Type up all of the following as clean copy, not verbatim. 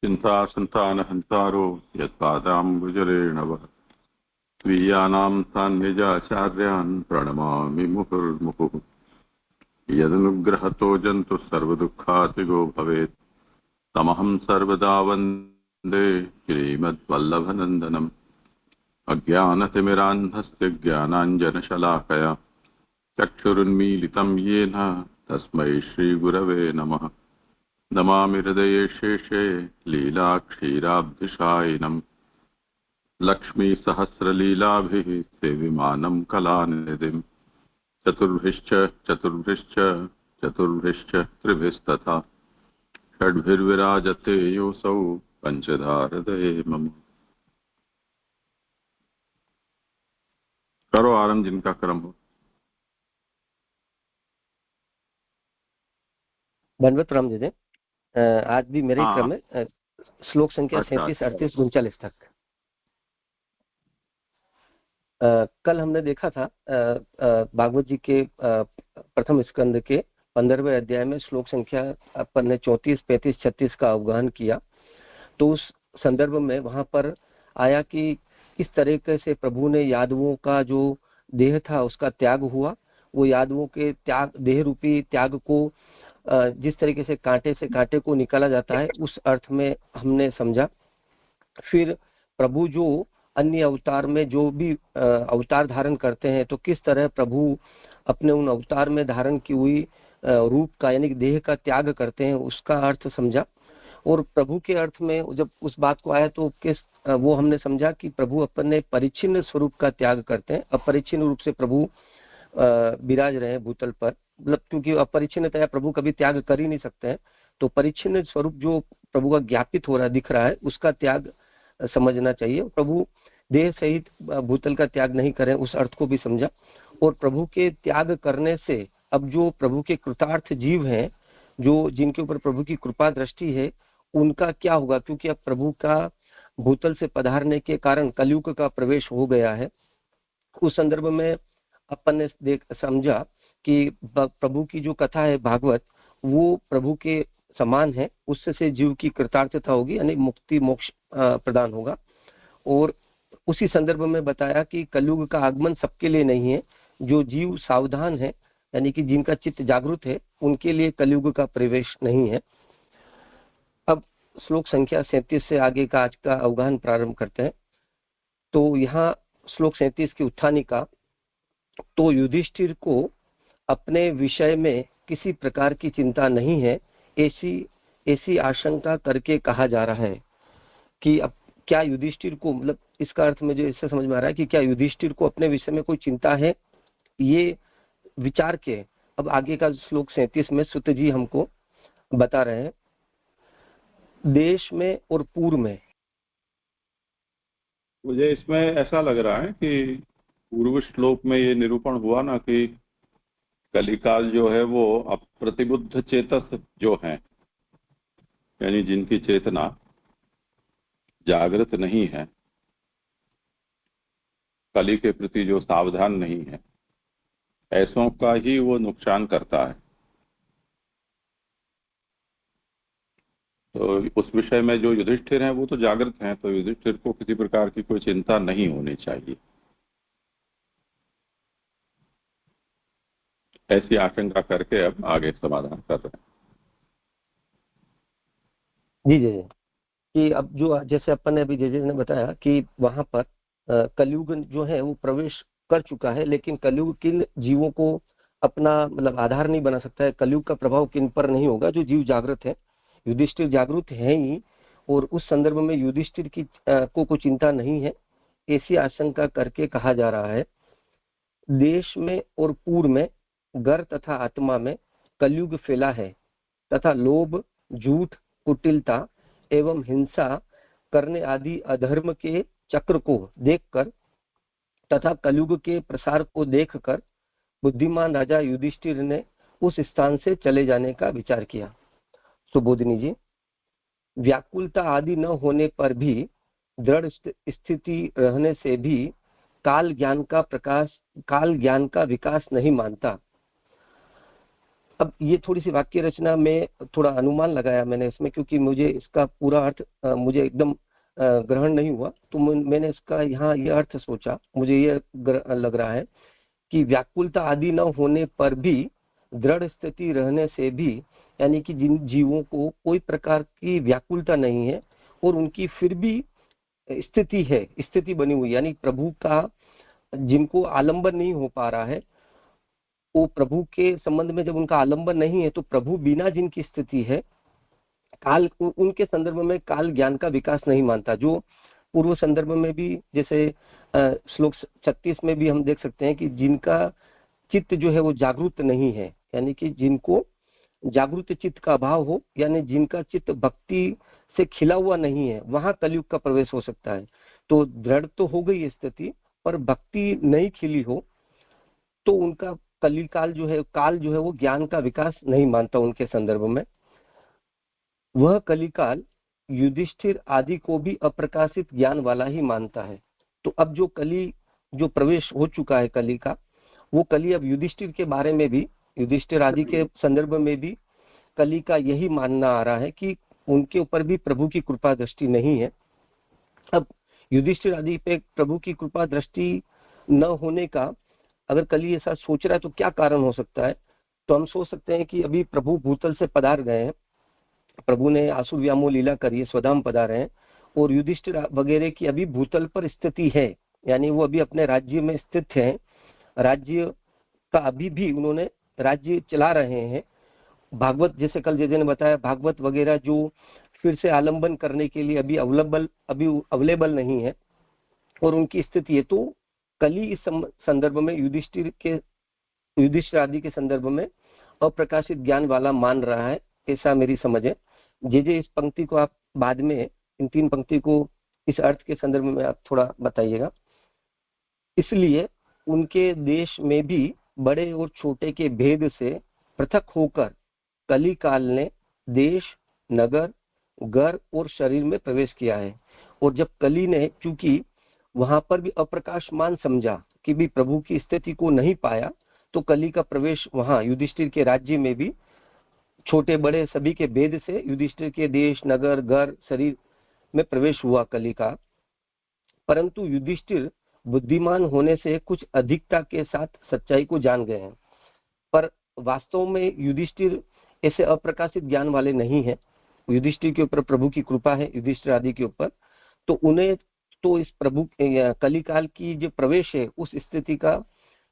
चिन्तासन्तानहन्तारो यत्पादाम्बुजरेण वः स्वीयानां सान्निजाचार्यान् प्रणमामि मुहुर्मुहुः। यदनुग्रहतो जन्तु सर्वदुःखातिगो भवेत् तमहं सर्वदा वन्दे श्रीमद्वल्लभनन्दनम्। अज्ञानतिमिरान्धस्य ज्ञानाञ्जनशलाकया चक्षुरुन्मीलितं येन तस्मै श्रीगुरवे नमः। नमामि हृदये शेषे लीलाक्षीराब्धिशायिनम् लक्ष्मीसहस्रलीलाभिः सेविमानं कलानिधिम् चतुर्भिश्च त्रिभिस्तथा षड्भिर्विराजते योऽसौ पञ्चधा हृदये मम। करो आरंभ जिनका कर्म हो। बनवत राम जी, आज भी मेरे क्रम में श्लोक संख्या 37, 38, 39 तक। कल हमने देखा था भागवत जी के प्रथम स्कंद के 15वें अध्याय में श्लोक संख्या अपन ने 34, 35, 36 का अवगाहन किया। तो उस संदर्भ में वहां पर आया कि किस तरीके से प्रभु ने यादवों का जो देह था उसका त्याग हुआ। वो यादवों के त्याग, देह रूपी त्याग को जिस तरीके से कांटे को निकाला जाता है उस अर्थ में हमने समझा। फिर प्रभु जो अन्य अवतार में जो भी अवतार धारण करते हैं तो किस तरह प्रभु अपने उन अवतार में धारण की हुई रूप का यानी देह का त्याग करते हैं उसका अर्थ समझा। और प्रभु के अर्थ में जब उस बात को आया तो वो हमने समझा कि प्रभु अपने परिच्छिन्न स्वरूप का त्याग करते हैं। अपरिच्छिन्न रूप से प्रभु विराज रहे हैं भूतल पर, मतलब क्योंकि अपरिच्छिन्नतया प्रभु कभी त्याग कर ही नहीं सकते हैं। तो परिच्छिन्न स्वरूप जो प्रभु का ज्ञापित हो रहा दिख रहा है उसका त्याग समझना चाहिए। प्रभु देह सहित भूतल का त्याग नहीं करें उस अर्थ को भी समझा। और प्रभु के त्याग करने से अब जो प्रभु के कृतार्थ जीव हैं, जो जिनके ऊपर प्रभु की कृपा दृष्टि है, उनका क्या होगा, क्योंकि अब प्रभु का भूतल से पधारने के कारण कलयुग का प्रवेश हो गया है। उस संदर्भ में अपन ने समझा कि प्रभु की जो कथा है भागवत वो प्रभु के समान है, उससे जीव की कृतार्थता होगी यानी मुक्ति मोक्ष प्रदान होगा। और उसी संदर्भ में बताया कि कलयुग का आगमन सबके लिए नहीं है, जो जीव सावधान है यानी कि जिनका चित्त जागृत है उनके लिए कलयुग का प्रवेश नहीं है। अब श्लोक संख्या 37 से आगे का आज का अवगाहन प्रारंभ करते हैं। तो यहाँ श्लोक 37 की उत्थानिका, तो युधिष्ठिर को अपने विषय में किसी प्रकार की चिंता नहीं है ऐसी आशंका करके कहा जा रहा है कि अब क्या युधिष्ठिर को, मतलब इसका अर्थ मुझे इससे समझ में आ रहा है कि क्या युधिष्ठिर को अपने विषय में कोई चिंता है, ये विचार के अब आगे का श्लोक 37 में सुत जी हमको बता रहे हैं। देश में और पूर्व में मुझे इसमें ऐसा लग रहा है कि पूर्व श्लोक में ये निरूपण हुआ ना कि कलिकाल जो है वो अप्रतिबुद्ध चेतस जो हैं, यानी जिनकी चेतना जागृत नहीं है, कली के प्रति जो सावधान नहीं है, ऐसों का ही वो नुकसान करता है। तो उस विषय में जो युधिष्ठिर हैं वो तो जागृत हैं, तो युधिष्ठिर को किसी प्रकार की कोई चिंता नहीं होनी चाहिए, ऐसी आशंका करके अब आगे समाधान कर रहे हैं। जी कि अब जो जैसे अपन ने अभी जे ने बताया कि वहां पर कलयुग जो है वो प्रवेश कर चुका है, लेकिन कलयुग किन जीवों को अपना मतलब आधार नहीं बना सकता है, कलयुग का प्रभाव किन पर नहीं होगा, जो जीव जागृत है। युधिष्ठिर जागृत है ही, और उस संदर्भ में युधिष्ठिर की को कोई चिंता नहीं है ऐसी आशंका करके कहा जा रहा है। देश में और पूर्व में घर तथा आत्मा में कलयुग फैला है तथा लोभ, झूठ, कुटिलता एवं हिंसा करने आदि अधर्म के चक्र को देखकर तथा कलयुग के प्रसार को देखकर बुद्धिमान राजा युधिष्ठिर ने उस स्थान से चले जाने का विचार किया। सुबोधिनी जी, व्याकुलता आदि न होने पर भी, दृढ़ स्थिति रहने से भी काल ज्ञान का विकास नहीं मानता। अब ये थोड़ी सी वाक्य रचना में थोड़ा अनुमान लगाया मैंने इसमें, क्योंकि मुझे इसका पूरा अर्थ मुझे एकदम ग्रहण नहीं हुआ, तो मैंने इसका यहाँ ये अर्थ सोचा, मुझे ये लग रहा है कि व्याकुलता आदि न होने पर भी दृढ़ स्थिति रहने से भी, यानी कि जिन जीवों को कोई प्रकार की व्याकुलता नहीं है और उनकी फिर भी स्थिति है, स्थिति बनी हुई, यानी प्रभु का जिनको आलंबन नहीं हो पा रहा है, वो प्रभु के संबंध में जब उनका आलंबन नहीं है तो प्रभु बिना जिनकी स्थिति है, काल उनके संदर्भ में काल ज्ञान का विकास नहीं मानता। जो पूर्व संदर्भ में भी जैसे श्लोक 36 में भी हम देख सकते हैं कि जिनका चित्त जो है वो जागरूक नहीं है, यानी कि जिनको जागरूक चित्त का अभाव हो, यानी जिनका चित्त भक्ति से खिला हुआ नहीं है, वहां कलयुग का प्रवेश हो सकता है। तो दृढ़ तो हो गई स्थिति, पर भक्ति नहीं खिली हो तो उनका कलिकाल जो है, काल जो है वो ज्ञान का विकास नहीं मानता उनके संदर्भ में। वह कलिकाल युधिष्ठिर आदि को भी अप्रकाशित ज्ञान वाला ही मानता है। तो अब जो कली जो प्रवेश हो चुका है कली का, वो कली अब युधिष्ठिर के बारे में भी, युधिष्ठिर आदि के संदर्भ में भी कली का यही मानना आ रहा है कि उनके ऊपर भी प्रभु की कृपा दृष्टि नहीं है। अब युधिष्ठिर आदि पे प्रभु की कृपा दृष्टि न होने का अगर कली ऐसा सोच रहा है तो क्या कारण हो सकता है? तो हम सोच सकते हैं कि अभी प्रभु भूतल से पधार गए हैं, प्रभु ने आसुर व्यामोह लीला करी है, स्वधाम पधारे हैं, और युधिष्ठिर वगैरह की अभी भूतल पर स्थिति है, यानी वो अभी अपने राज्य में स्थित हैं, राज्य का अभी भी उन्होंने राज्य चला रहे हैं। भागवत, जैसे कल जैसे ने बताया, भागवत वगैरह जो फिर से आलंबन करने के लिए अभी अवेलेबल नहीं है और उनकी स्थिति है। तो कली इस संदर्भ में युधिष्ठिर आदि के संदर्भ में अप्रकाशित ज्ञान वाला मान रहा है, ऐसा मेरी समझ है। जे इस पंक्ति को आप बाद में, इन 3 पंक्ति को इस अर्थ के संदर्भ में आप थोड़ा बताइएगा। इसलिए उनके देश में भी बड़े और छोटे के भेद से पृथक होकर कली काल ने देश, नगर, घर और शरीर में प्रवेश किया है। और जब कली ने चूंकि वहां पर भी अप्रकाशमान समझा कि भी प्रभु की स्थिति को नहीं पाया, तो कली का प्रवेश वहां युधिष्ठिर के राज्य में भी छोटे बड़े सभी के भेद से युधिष्ठिर के देश, नगर, घर, शरीर में प्रवेश हुआ कली का। परंतु युधिष्ठिर बुद्धिमान होने से कुछ अधिकता के साथ सच्चाई को जान गए हैं, पर वास्तव में युधिष्ठिर ऐसे अप्रकाशित ज्ञान वाले नहीं है। युधिष्ठिर के ऊपर प्रभु की कृपा है, युधिष्ठिर आदि के ऊपर, तो उन्हें तो इस प्रभु कलिकाल की जो प्रवेश है उस स्थिति का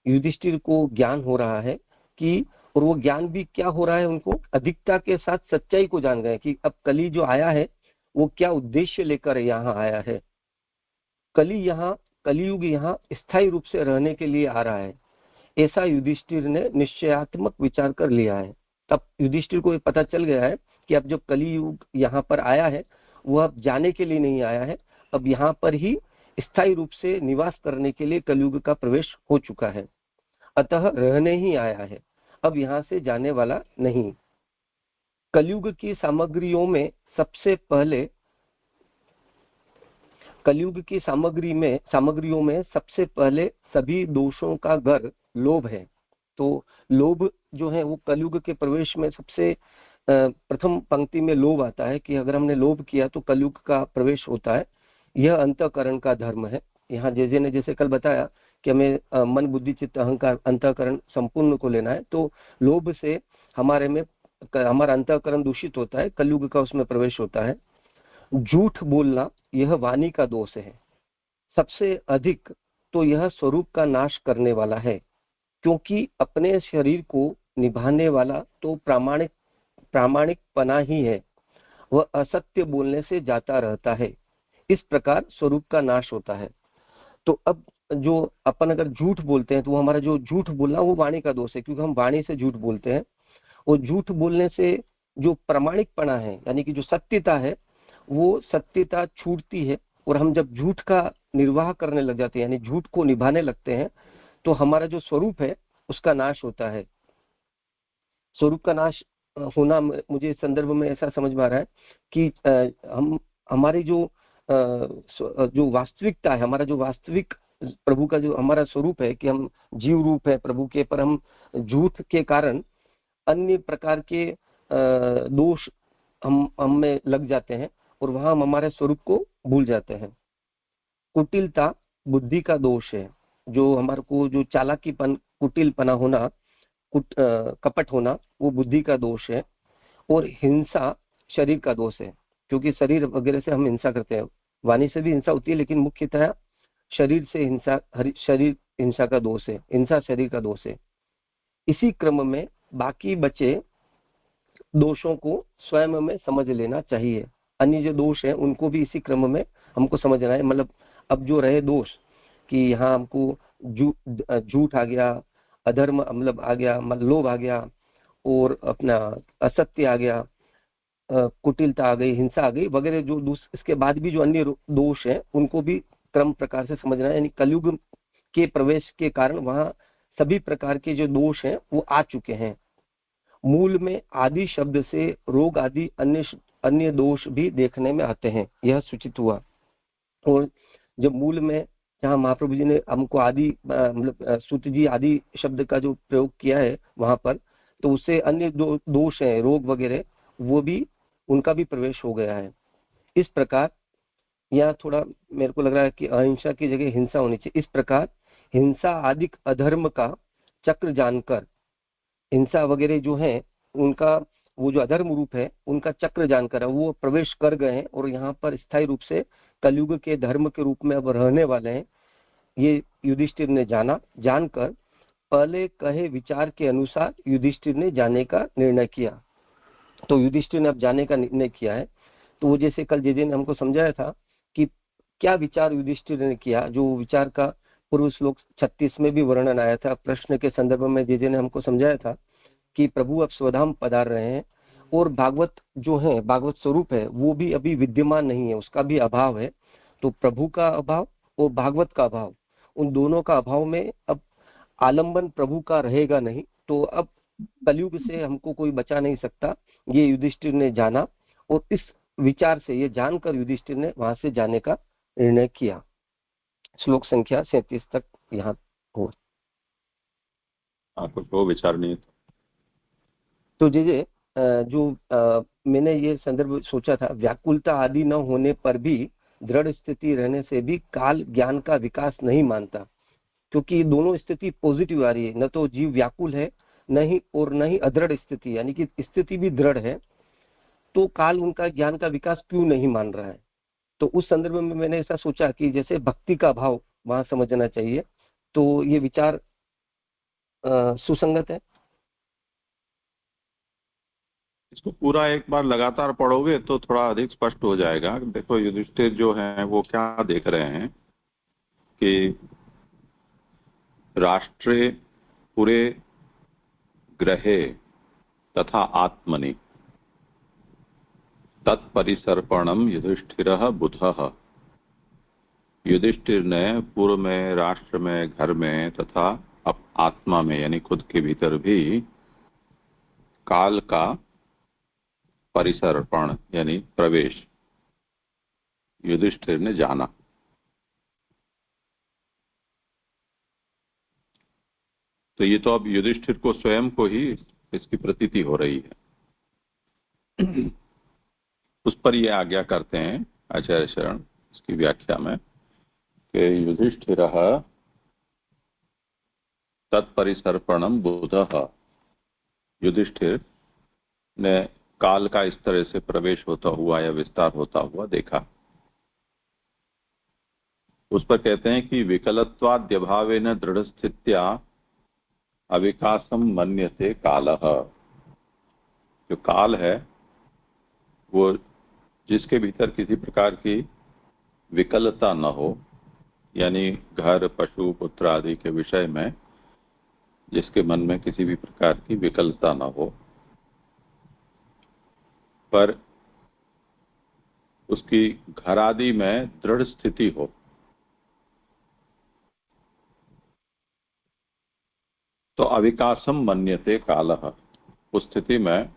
युधिष्ठिर को ज्ञान हो रहा है कि, और वो ज्ञान भी क्या हो रहा है, उनको अधिकता के साथ सच्चाई को जान गए कि अब कली जो आया है वो क्या उद्देश्य लेकर यहाँ आया है। कलियुग यहाँ स्थायी रूप से रहने के लिए आ रहा है, ऐसा युधिष्ठिर ने निश्चयात्मक विचार कर लिया है। तब युधिष्ठिर को ये पता चल गया है कि अब जब कलियुग यहाँ पर आया है वह अब जाने के लिए नहीं आया है, अब यहाँ पर ही स्थायी रूप से निवास करने के लिए कलियुग का प्रवेश हो चुका है, अतः रहने ही आया है, अब यहाँ से जाने वाला नहीं। कलियुग की सामग्रियों में सबसे पहले सभी दोषों का घर लोभ है। तो लोभ जो है वो कलियुग के प्रवेश में सबसे प्रथम पंक्ति में लोभ आता है कि अगर हमने लोभ किया तो कलियुग का प्रवेश होता है। यह अंतःकरण का धर्म है। यहाँ जे ने जैसे कल बताया कि हमें मन, बुद्धि, चित्त, अहंकार, अंतःकरण संपूर्ण को लेना है, तो लोभ से हमारा अंतःकरण दूषित होता है, कलियुग का उसमें प्रवेश होता है। झूठ बोलना यह वाणी का दोष है। सबसे अधिक तो यह स्वरूप का नाश करने वाला है, क्योंकि अपने शरीर को निभाने वाला तो प्रामाणिकपना ही है, वह असत्य बोलने से जाता रहता है। इस प्रकार स्वरूप का नाश होता है। तो अब जो अपन अगर झूठ बोलते हैं तो वो हमारा जो झूठ बोलना वो वाणी का दोष है, क्योंकि हम वाणी से झूठ बोलते हैं। और झूठ बोलने से जो प्रामाणिकपना है, यानी कि जो सत्यता है, वो सत्यता छूटती है, और हम जब झूठ का निर्वाह करने लग जाते हैं, यानी झूठ को निभाने लगते हैं, तो हमारा जो स्वरूप है उसका नाश होता है। स्वरूप का नाश होना मुझे इस संदर्भ में ऐसा समझ में आ रहा है कि हमारी जो वास्तविकता है, हमारा जो वास्तविक प्रभु का जो हमारा स्वरूप है कि हम जीव रूप है प्रभु के, पर हम झूठ के कारण अन्य प्रकार के दोष हम में लग जाते हैं और वहां हम हमारे स्वरूप को भूल जाते हैं। कुटिलता बुद्धि का दोष है, जो हमारे को जो चालाकीपन, कुटिलपना होना, कपट होना, वो बुद्धि का दोष है। और हिंसा शरीर का दोष है, क्योंकि शरीर वगैरह से हम हिंसा करते हैं। वाणी से भी हिंसा होती है, लेकिन मुख्यतः शरीर से हिंसा, शरीर हिंसा का दोष है, हिंसा शरीर का दोष है। इसी क्रम में बाकी बचे दोषों को स्वयं में समझ लेना चाहिए। अन्य जो दोष है उनको भी इसी क्रम में हमको समझना है। मतलब अब जो रहे दोष कि यहाँ हमको झूठ आ गया, अधर्म मतलब आ गया, मतलब लोभ आ गया, और अपना असत्य आ गया, कुटिलता आ गई, हिंसा आ गई वगैरह, जो इसके बाद भी जो अन्य दोष हैं उनको भी क्रम प्रकार से समझना है। यानी कलयुग के प्रवेश के कारण वहां सभी प्रकार के जो दोष हैं वो आ चुके हैं। मूल में आदि शब्द से रोग आदि अन्य दोष भी देखने में आते हैं, यह सूचित हुआ। और जब मूल में जहाँ महाप्रभु जी ने हमको आदि मतलब सूत जी आदि शब्द का जो प्रयोग किया है वहां पर, तो उससे अन्य दोष है, रोग वगैरह, वो भी उनका भी प्रवेश हो गया है। इस प्रकार यहाँ थोड़ा मेरे को लग रहा है कि अहिंसा की जगह हिंसा होनी चाहिए। इस प्रकार हिंसा आदि अधर्म का चक्र जानकर, हिंसा वगैरह जो है उनका वो जो अधर्म रूप है उनका चक्र जानकर वो प्रवेश कर गए हैं और यहाँ पर स्थायी रूप से कलयुग के धर्म के रूप में अब रहने वाले हैं। ये युधिष्ठिर ने जानकर पहले कहे विचार के अनुसार युधिष्ठिर ने जाने का निर्णय किया। तो युधिष्ठिर ने अब जाने का निर्णय किया है। तो वो जैसे कल जे ने हमको समझाया था कि क्या विचार युधिष्ठिर ने किया, जो विचार का पूर्व श्लोक 36 में भी वर्णन आया था। प्रश्न के संदर्भ में जे ने हमको समझाया था कि प्रभु अब स्वधाम पधार रहे हैं और भागवत जो है, भागवत स्वरूप है, वो भी अभी विद्यमान नहीं है, उसका भी अभाव है। तो प्रभु का अभाव और भागवत का अभाव, उन दोनों का अभाव में अब आलंबन प्रभु का रहेगा नहीं। तो अब कलयुग से हमको कोई बचा नहीं सकता, ये युधिष्ठिर ने जाना और इस विचार से, ये जानकर युधिष्ठिर ने वहां से जाने का निर्णय किया। श्लोक संख्या 37 तक यहाँ हो। कुछ वो विचार नहीं तो जे जो मैंने ये संदर्भ सोचा था, व्याकुलता आदि न होने पर भी दृढ़ स्थिति रहने से भी काल ज्ञान का विकास नहीं मानता, क्योंकि दोनों स्थिति पॉजिटिव आ रही है। न तो जीव व्याकुल है, न ही अदृढ़ स्थिति, यानी कि स्थिति भी दृढ़ है। तो काल उनका ज्ञान का विकास क्यों नहीं मान रहा है? तो उस संदर्भ में मैंने ऐसा सोचा कि जैसे भक्ति का भाव वहां समझना चाहिए। तो ये विचार सुसंगत है। इसको पूरा एक बार लगातार पढ़ोगे तो थोड़ा अधिक स्पष्ट हो जाएगा। देखो युधिष्ठिर जो हैं वो क्या देख रहे हैं कि राष्ट्रे पूरे ग्रहे तथा आत्मनि तत्परिसर्पणम युधिष्ठिरः बुधः। युधिष्ठिर ने पूर्व में, राष्ट्र में, घर में तथा आत्मा में यानी खुद के भीतर भी काल का परिसर्पण यानी प्रवेश युधिष्ठिर ने जाना। तो ये तो अब युधिष्ठिर को स्वयं को ही इसकी प्रतीति हो रही है। उस पर ये आज्ञा करते हैं आचार्य शरण इसकी व्याख्या में कि युधिष्ठिरः तत्परिसर्पणम बुधः। युधिष्ठिर ने काल का इस तरह से प्रवेश होता हुआ या विस्तार होता हुआ देखा। उस पर कहते हैं कि विकलत्वाद्यभावेन दृढ़ स्थित्या अविकासम मन्यते कालः। जो काल है वो जिसके भीतर किसी प्रकार की विकलता न हो, यानी घर, पशु, पुत्र आदि के विषय में जिसके मन में किसी भी प्रकार की विकलता न हो, पर उसकी घर आदि में दृढ़ स्थिति हो, तो अविकासम मन्यते कालः। उस स्थिति में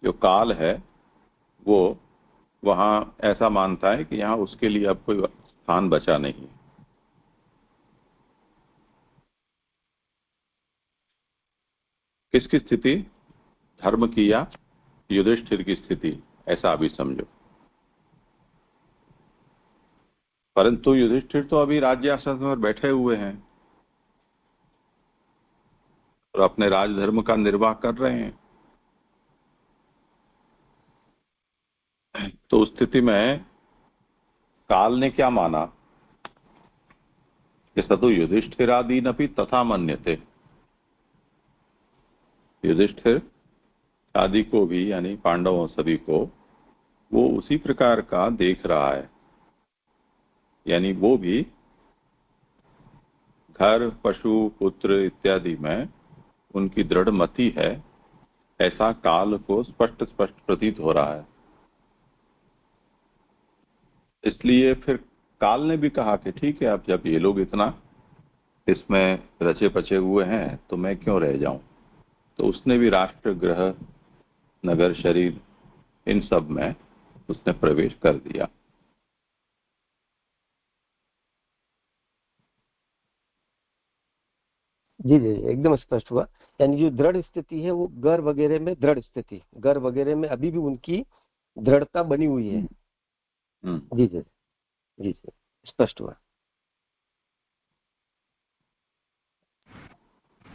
जो काल है वो वहां ऐसा मानता है कि यहाँ उसके लिए अब कोई स्थान बचा नहीं। किसकी स्थिति? धर्म की या युधिष्ठिर की स्थिति, ऐसा अभी समझो। परंतु युधिष्ठिर तो अभी राज्यासन पर बैठे हुए हैं और अपने राजधर्म का निर्वाह कर रहे हैं। तो उस स्थिति में काल ने क्या माना कि सतु युधिष्ठिरादीनपि तथा मन्यते, युधिष्ठिर आदि को भी यानी पांडवों सभी को वो उसी प्रकार का देख रहा है, यानी वो भी घर पशु पुत्र इत्यादि में उनकी दृढ़ मति है, ऐसा काल को स्पष्ट स्पष्ट प्रतीत हो रहा है। इसलिए फिर काल ने भी कहा कि ठीक है, अब जब ये लोग इतना इसमें रचे पचे हुए हैं तो मैं क्यों रह जाऊं। तो उसने भी राष्ट्र ग्रह नगर शरीर इन सब में उसने प्रवेश कर दिया। जी जी एकदम स्पष्ट हुआ। यानी जो दृढ़ स्थिति है वो घर वगैरह में, दृढ़ स्थिति घर वगैरह में अभी भी उनकी दृढ़ता बनी हुई है। जी जी जी जी स्पष्ट हुआ।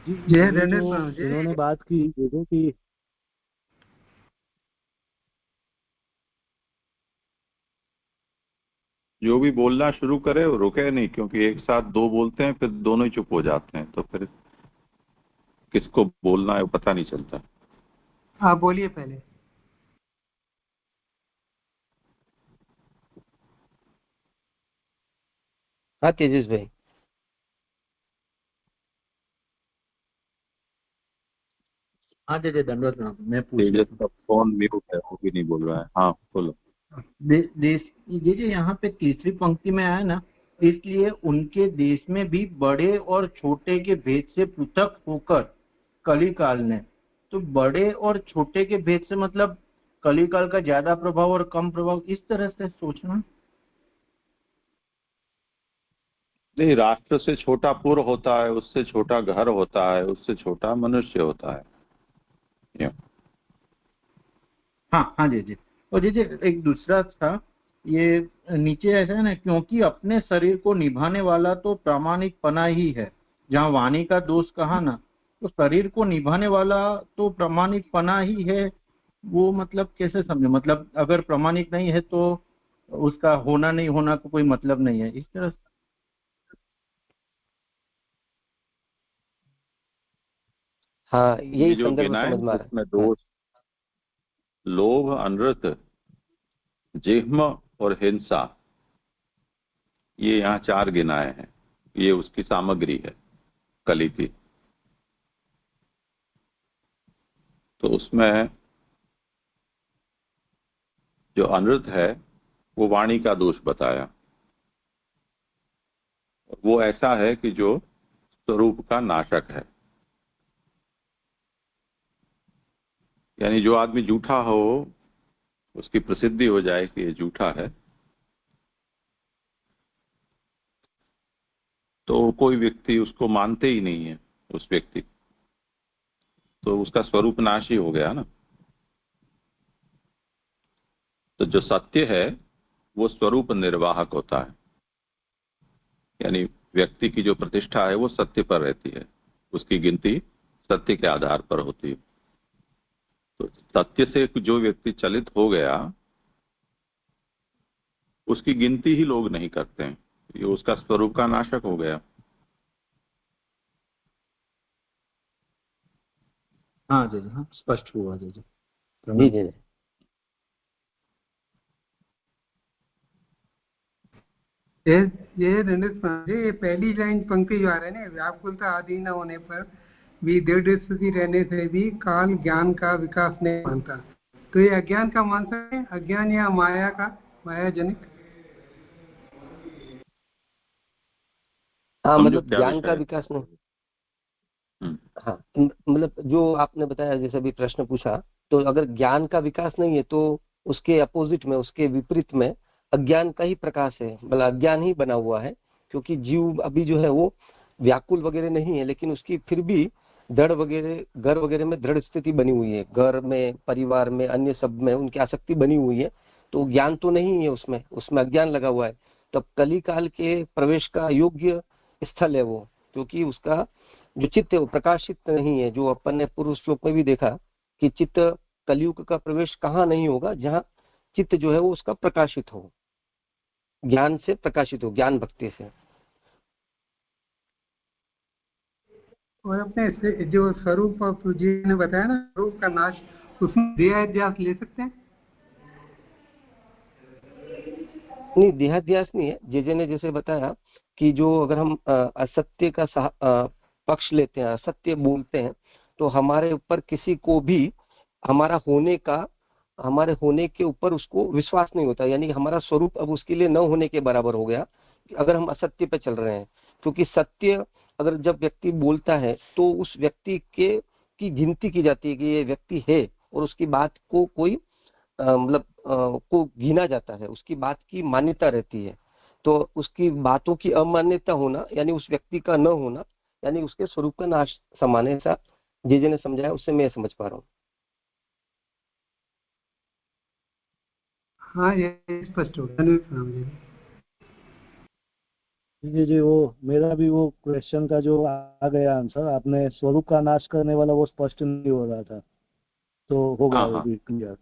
इन्होंने बात की देखो कि जो भी बोलना शुरू करे वो रुके नहीं, क्योंकि एक साथ दो बोलते हैं फिर दोनों ही चुप हो जाते हैं, तो फिर किसको बोलना है वो पता नहीं चलता। आप बोलिए पहले। हाँ तेजस भाई। हाँ दे दंडवत प्रणाम। मैं तेजस का फोन म्यूट है, वो भी नहीं बोल रहा है। हाँ बोलो। ये जो यहाँ पे तीसरी पंक्ति में आया ना, इसलिए उनके देश में भी बड़े और छोटे के भेद से पृथक होकर कलिकाल ने, तो बड़े और छोटे के भेद से मतलब कलिकाल का ज्यादा प्रभाव और कम प्रभाव, इस तरह से सोचना। नहीं, राष्ट्र से छोटा पुर होता है, उससे छोटा घर होता है, उससे छोटा मनुष्य होता है। हाँ हाँ जी जी। और जी एक दूसरा था, ये नीचे ऐसा है ना, क्योंकि अपने शरीर को निभाने वाला तो प्रामाणिक पना ही है। जहाँ वाणी का दोष कहा ना, तो शरीर को निभाने वाला तो प्रामाणिक पना ही है। वो मतलब कैसे समझे, मतलब अगर प्रामाणिक नहीं है तो उसका होना नहीं होना का कोई मतलब नहीं है, इस तरह से। हाँ यही जो संदर्भ गिनाए समझ में आ उसमें रहा है। दोष लोभ अनृत जिह्म और हिंसा, ये यहाँ चार गिनाए हैं। ये उसकी सामग्री है कली की। तो उसमें जो अनृत है वो वाणी का दोष बताया। वो ऐसा है कि जो स्वरूप का नाशक है, यानी जो आदमी झूठा हो उसकी प्रसिद्धि हो जाए कि ये झूठा है, तो कोई व्यक्ति उसको मानते ही नहीं है उस व्यक्ति, तो उसका स्वरूप नाश ही हो गया ना। तो जो सत्य है वो स्वरूप निर्वाहक होता है, यानी व्यक्ति की जो प्रतिष्ठा है वो सत्य पर रहती है, उसकी गिनती सत्य के आधार पर होती है। तो सत्य से जो व्यक्ति चलित हो गया उसकी गिनती ही लोग नहीं करते हैं, ये उसका स्वरूप का नाशक हो गया। हाँ जी हाँ स्पष्ट हुआ जी। जी जी ये ये पहली लाइन पंक्ति जो आ रही है ना, व्याकुलता आदि न होने पर भी दृढ़ स्थिति रहने से भी काल ज्ञान का विकास नहीं मानता, तो ये अज्ञान का मान सकते हैं, अज्ञान या माया का, माया जनिक। हाँ मतलब क्या ज्ञान का विषय विकास नहीं। है? हाँ मतलब जो आपने बताया, जैसे अभी प्रश्न पूछा, तो अगर ज्ञान का विकास नहीं है तो उसके अपोजिट में, उसके विपरीत में अज्ञान का ही प्रकाश है, मतलब अज्ञान ही बना हुआ है। क्योंकि जीव अभी जो है वो व्याकुल वगैरह नहीं है, लेकिन उसकी फिर भी दृढ़ वगैरह घर वगैरह में दृढ़ स्थिति बनी हुई है, घर में, परिवार में, अन्य सब में उनकी आसक्ति बनी हुई है, तो ज्ञान तो नहीं है उसमें, उसमें अज्ञान लगा हुआ है। तब कली काल के प्रवेश का योग्य स्थल है वो, क्योंकि उसका जो चित्त है वो प्रकाशित नहीं है। जो अपन ने पूर्व श्लोक में भी देखा कि चित्त कलयुग का प्रवेश कहाँ नहीं होगा, जहाँ चित्त जो है वो उसका प्रकाशित हो, ज्ञान से प्रकाशित हो, ज्ञान भक्ति से। और अपने जो स्वरूप जी ने बताया ना, स्वरूप का नाश, उसमें देहाध्यास ले सकते हैं? नहीं, देहाध्यास नहीं है। जेजे ने जैसे बताया कि जो अगर हम असत्य का पक्ष लेते हैं, असत्य बोलते हैं, तो हमारे ऊपर किसी को भी हमारे होने के ऊपर उसको विश्वास नहीं होता, यानी हमारा स्वरूप अब उसके लिए न होने के बराबर हो गया अगर हम असत्य पे चल रहे हैं। क्योंकि सत्य अगर जब व्यक्ति बोलता है तो उस व्यक्ति की गिनती की जाती है कि ये व्यक्ति है, और उसकी बात को कोई मतलब को गिना जाता है, उसकी बात की मान्यता रहती है। तो उसकी बातों की अमान्यता होना यानी उस व्यक्ति का न होना, यानी उसके स्वरूप का नाश समान है। ऐसा जे ने समझाया, उससे मैं समझ पा रहा हूँ। हाँ, ये स्पष्ट हो गया। जी, वो मेरा भी वो क्वेश्चन का जो आ गया आंसर, आपने स्वरूप का नाश करने वाला वो स्पष्ट नहीं हो रहा था, तो हो गया वो भी क्लियर।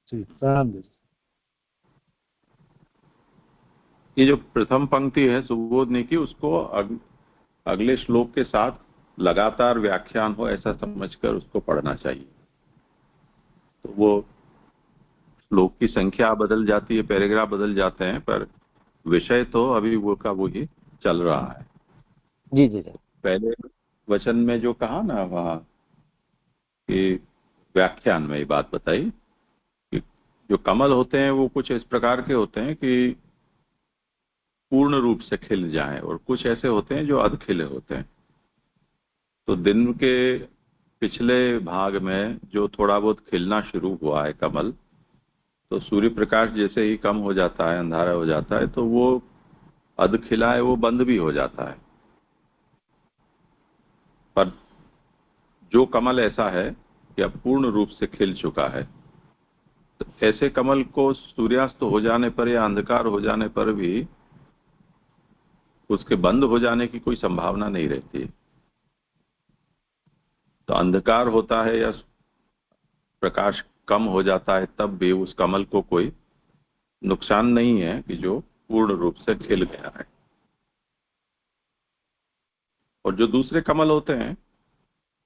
जी, प्रणाम जी। ये जो प्रथम पंक्ति है सुबोधनी की, उसको अगले श्लोक के साथ लगातार व्याख्यान हो ऐसा समझकर उसको पढ़ना चाहिए। तो वो श्लोक की संख्या बदल जाती है, पैराग्राफ बदल जाते हैं, पर विषय तो अभी वो का वो ही चल रहा है। जी जी जी। पहले वचन में जो कहा ना वहां कि व्याख्यान में ये बात बताई कि जो कमल होते हैं वो कुछ इस प्रकार के होते हैं कि पूर्ण रूप से खिल जाएं, और कुछ ऐसे होते हैं जो अध खिले होते हैं। तो दिन के पिछले भाग में जो थोड़ा बहुत खिलना शुरू हुआ है कमल, तो सूर्य प्रकाश जैसे ही कम हो जाता है, अंधारा हो जाता है, तो वो अध खिला है वो बंद भी हो जाता है। पर जो कमल ऐसा है कि अब पूर्ण रूप से खिल चुका है, तो ऐसे कमल को सूर्यास्त हो जाने पर या अंधकार हो जाने पर भी उसके बंद हो जाने की कोई संभावना नहीं रहती। तो अंधकार होता है या प्रकाश कम हो जाता है, तब भी उस कमल को कोई नुकसान नहीं है कि जो पूर्ण रूप से खिल गया है। और जो दूसरे कमल होते हैं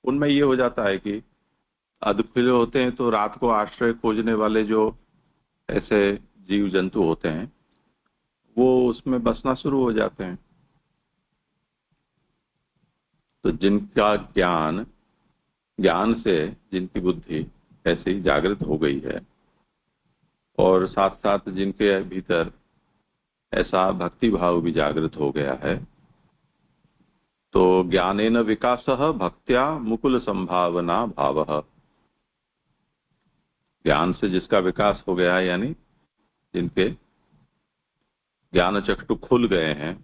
उनमें ये हो जाता है कि अध खिले होते हैं, तो रात को आश्रय खोजने वाले जो ऐसे जीव जंतु होते हैं वो उसमें बसना शुरू हो जाते हैं। तो जिनका ज्ञान से जिनकी बुद्धि ऐसे ही जागृत हो गई है, और साथ साथ जिनके भीतर ऐसा भक्ति भाव भी जागृत हो गया है, तो ज्ञानेन विकासः भक्त्या मुकुल संभावना भावः। ज्ञान से जिसका विकास हो गया है, यानी जिनके ज्ञान चक्षु खुल गए हैं,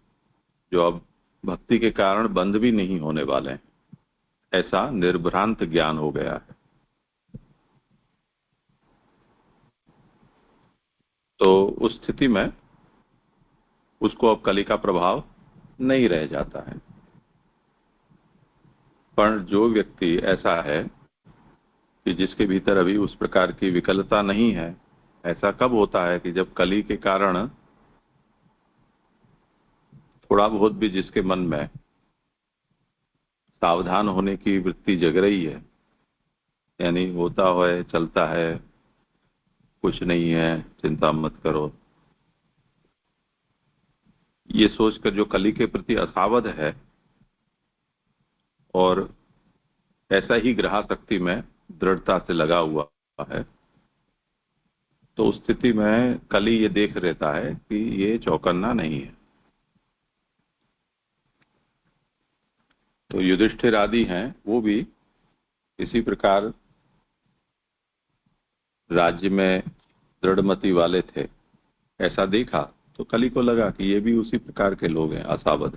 जो अब भक्ति के कारण बंद भी नहीं होने वाले हैं, ऐसा निर्भ्रांत ज्ञान हो गया है। तो उस स्थिति में उसको अब कली का प्रभाव नहीं रह जाता है। पर जो व्यक्ति ऐसा है कि जिसके भीतर अभी उस प्रकार की विकलता नहीं है, ऐसा कब होता है कि जब कली के कारण थोड़ा बहुत भी जिसके मन में सावधान होने की वृत्ति जग रही है, यानी होता है, चलता है, कुछ नहीं है, चिंता मत करो, ये सोचकर जो कली के प्रति असावध है और ऐसा ही ग्रहाशक्ति में दृढ़ता से लगा हुआ है, तो उस स्थिति में कली ये देख रहता है कि ये चौकन्ना नहीं है। तो युधिष्ठिर आदि हैं, वो भी इसी प्रकार राज्य में दृढ़मति वाले थे। ऐसा देखा तो कली को लगा कि ये भी उसी प्रकार के लोग हैं, असावध।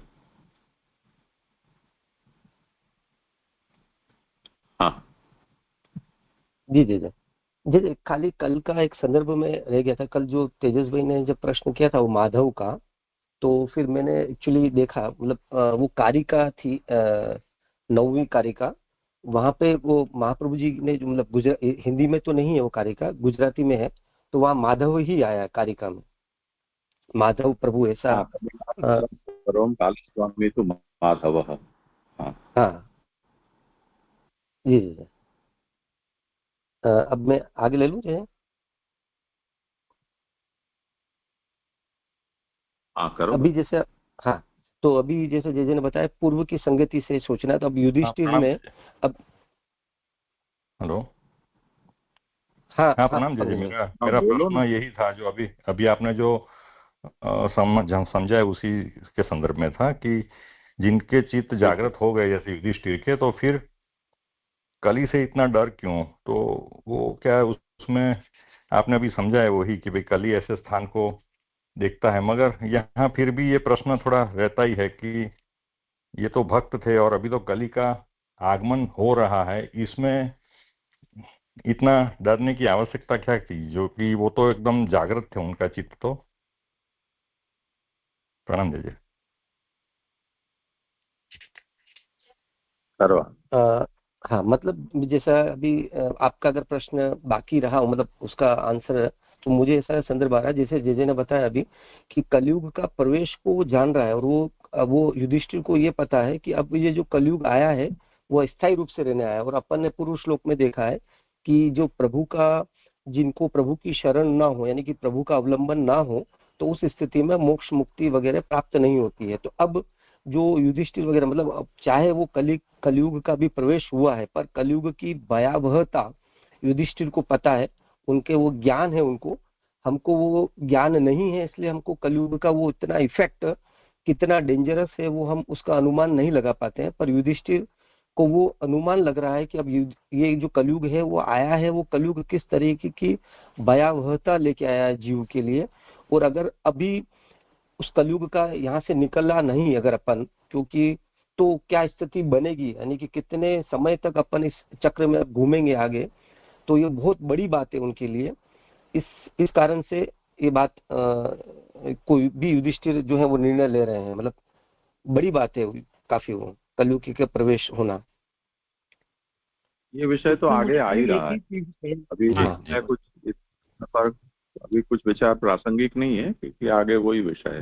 हाँ जी जी जी जी जी, खाली कल का एक संदर्भ में रह गया था। कल जो तेजस भाई ने जब प्रश्न किया था वो माधव का, तो फिर मैंने एक्चुअली देखा, मतलब वो कारिका थी, 9वीं कारिका। वहां पे वो महाप्रभु जी ने जो, मतलब हिंदी में तो नहीं है वो कारिका, गुजराती में है, तो वहाँ माधव ही आया कारिका में, माधव प्रभु ऐसा। हाँ, अ, सर्वम काल स्वामी तो माधव। हाँ हाँ जी जी जी। अब मैं आगे ले लूँ जो हाँ करो ना। अभी जैसे, हाँ, तो अभी जैसे जे ने बताया पूर्व की संगति से सोचना, तो अब हाँ युधिष्ठिर प्रणाम ने, जी। अब, हेलो। हाँ हाँ हाँ प्रणाम जी। पंकज जी। मेरा हाँ मेरा बोलो प्रश्न ना। यही था जो अभी अभी आपने जो समझा है उसी के संदर्भ में था कि जिनके चित्त बिल्कुल। जागृत हो गए जैसे युधिष्ठिर के, तो फिर कली से इतना डर क्यों? तो वो क्या है उसमें आपने अभी समझा है वही कि भाई कली ऐसे स्थान को देखता है, मगर यहाँ फिर भी ये प्रश्न थोड़ा रहता ही है कि ये तो भक्त थे और अभी तो कली का आगमन हो रहा है, इसमें इतना डरने की आवश्यकता क्या थी? जो कि वो तो एकदम जागृत थे, उनका चित्त तो। प्रणाम दीजिए। करो। अ, हाँ, मतलब जैसा अभी आपका अगर प्रश्न बाकी रहा हो, मतलब उसका आंसर, तो मुझे ऐसा संदर्भ आ रहा है जैसे जे ने बताया अभी कि कलयुग का प्रवेश को वो जान रहा है, और वो युधिष्ठिर को ये पता है कि अब ये जो कलयुग आया है वो अस्थायी रूप से रहने आया है। और अपन ने पूर्व श्लोक में देखा है कि जो प्रभु का, जिनको प्रभु की शरण ना हो, यानी कि प्रभु का अवलंबन ना हो, तो उस स्थिति में मोक्ष मुक्ति वगैरह प्राप्त नहीं होती है। तो अब जो युधिष्ठिर वगैरह, मतलब अब चाहे वो कलयुग का भी प्रवेश हुआ है, पर कलयुग की भयावहता युधिष्ठिर को पता है, उनके वो ज्ञान है उनको, हमको वो ज्ञान नहीं है, इसलिए हमको कलयुग का वो इतना इफेक्ट कितना डेंजरस है वो हम उसका अनुमान नहीं लगा पाते हैं। पर युधिष्ठिर को वो अनुमान लग रहा है कि अब ये जो कलयुग है वो आया है, वो कलयुग किस तरीके की भयावहता लेके आया है जीव के लिए। और अगर अभी उस कलयुग का यहाँ से निकला नहीं अगर अपन, क्योंकि तो क्या स्थिति बनेगी, यानी कि कितने समय तक अपन इस चक्र में घूमेंगे आगे। तो ये बहुत बड़ी बात है उनके लिए। इस कारण से ये बात, कोई भी युधिष्ठिर जो है वो निर्णय ले रहे हैं, मतलब बड़ी बात है काफी वो कलयुग के प्रवेश होना। ये विषय तो इसमें आगे मुझे आ ही खाली एक रहा है। ही चीज अभी जी हाँ जी। मैं कुछ इस पर अभी कुछ विचार प्रासंगिक नहीं है क्योंकि आगे वही विषय है।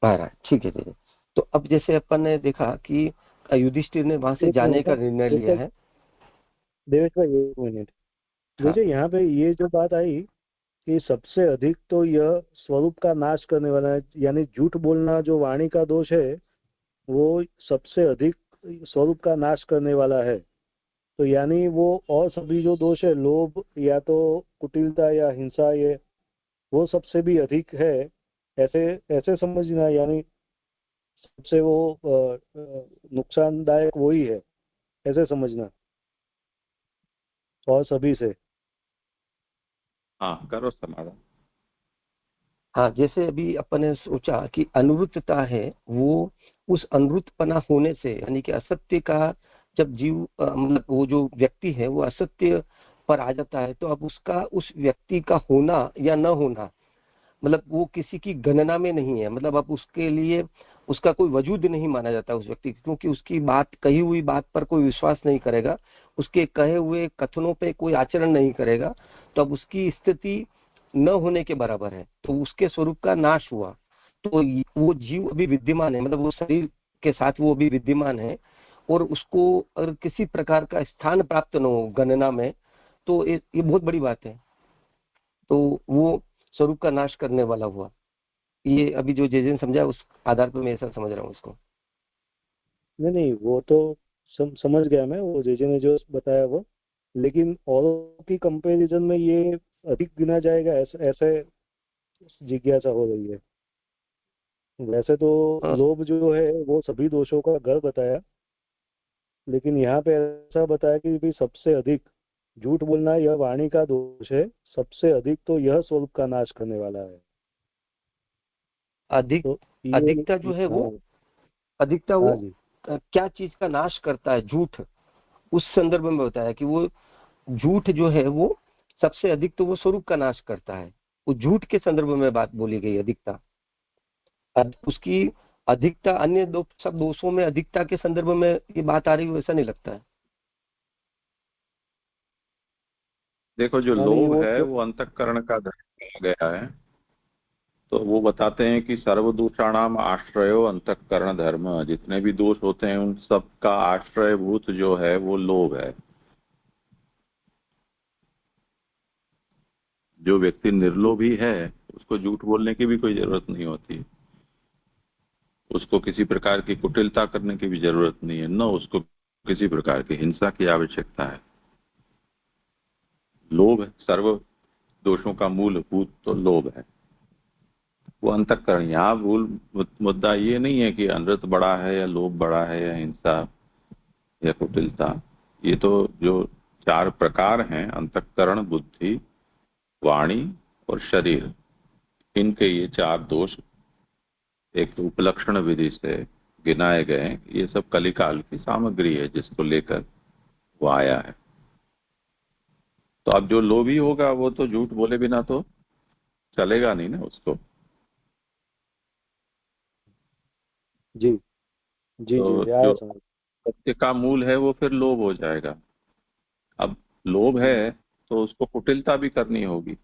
महाराज ठीक है जी। तो अब जैसे अपन ने देखा कि युधिष्ठिर ने वहां से एक जाने मिनट, का निर्णय लिया है। देवेश भाई एक मिनट। हाँ देखिए यहाँ पे ये जो बात आई कि सबसे अधिक तो यह स्वरूप का नाश करने वाला है, यानी झूठ बोलना जो वाणी का दोष है वो सबसे अधिक स्वरूप का नाश करने वाला है। तो यानी वो और सभी जो दोष है, लोभ या तो कुटिलता या हिंसा, ये वो सबसे भी अधिक है, ऐसे ऐसे समझना। यानी सबसे वो नुकसानदायक वही है, ऐसे समझना और सभी से। हाँ करो समाधान। हाँ, जैसे अभी अपन ने सोचा कि अनुवृत्तता है, वो उस अनुवृत्तपना होने से, यानी कि असत्य का जब जीव, मतलब वो जो व्यक्ति है वो असत्य पर आ जाता है, तो अब उसका उस व्यक्ति का होना या न होना, मतलब वो किसी की गणना में नहीं है। मतलब अब उसके लिए उसका कोई वजूद नहीं माना जाता उस व्यक्ति की, क्योंकि उसकी बात, कही हुई बात पर कोई विश्वास नहीं करेगा, उसके कहे हुए कथनों पे कोई आचरण नहीं करेगा, तो अब उसकी स्थिति न होने के बराबर है, तो उसके स्वरूप का नाश हुआ। तो वो जीव अभी विद्यमान है, मतलब वो शरीर के साथ वो अभी विद्यमान है, और उसको अगर किसी प्रकार का स्थान प्राप्त न हो गणना में, तो ये बहुत बड़ी बात है। तो वो स्वरूप का नाश करने वाला हुआ। ये अभी जो जे ने समझा उस आधार पर मैं ऐसा समझ रहा हूँ इसको। नहीं नहीं, वो तो समझ गया मैं, वो जेजे ने जो बताया वो। लेकिन औरों की कंपैरिजन में ये अधिक गिना जाएगा, ऐसे ऐसे जिज्ञासा हो रही है। वैसे तो हाँ, लोभ जो है वो सभी दोषों का घर बताया, लेकिन यहाँ पे ऐसा बताया कि भी सबसे अधिक झूठ बोलना यह वाणी का दोष है, सबसे अधिक तो यह स्वरूप का नाश करने वाला है। अधिक, तो अधिकता जो ये है वो, हाँ। अधिकता वो हाँ जी। क्या चीज का नाश करता है? झूठ। उस संदर्भ में बताया कि वो झूठ जो है वो सबसे अधिक तो वो स्वरूप का नाश करता है। वो झूठ के संदर्भ में बात बोली गई, अधिकता। उसकी अधिकता अन्य सब दोषों में अधिकता के संदर्भ में ये बात आ रही है, वैसा नहीं लगता है। देखो, जो लोभ है वो अंतःकरण का धर्म कहा गया है। तो वो बताते हैं कि सर्वदोषाणाम आश्रयो अंतःकरण धर्म। जितने भी दोष होते हैं उन सब का आश्रयभूत जो है वो लोभ है। जो व्यक्ति निर्लोभी है उसको झूठ बोलने की भी कोई जरूरत नहीं होती, उसको किसी प्रकार की कुटिलता करने की भी जरूरत नहीं है, न उसको किसी प्रकार की हिंसा की आवश्यकता है। लोभ है, सर्व दोषों का मूलभूत तो लोभ है, वो अंतःकरण। यहाँ भूल मुद्दा ये नहीं है कि अनृत बड़ा है या लोभ बड़ा है या हिंसा या कुटिलता। ये तो जो चार प्रकार हैं, अंतःकरण, बुद्धि, वाणी और शरीर, इनके ये चार दोष एक उपलक्षण विधि से गिनाए गए। ये सब कलिकाल की सामग्री है जिसको लेकर वो आया है। तो अब जो लोभी होगा वो तो झूठ बोले बिना तो चलेगा नहीं ना उसको। जी जी तो जी, जो सत्य का मूल है वो फिर लोभ हो जाएगा। अब लोभ है तो उसको कुटिलता भी करनी होगी।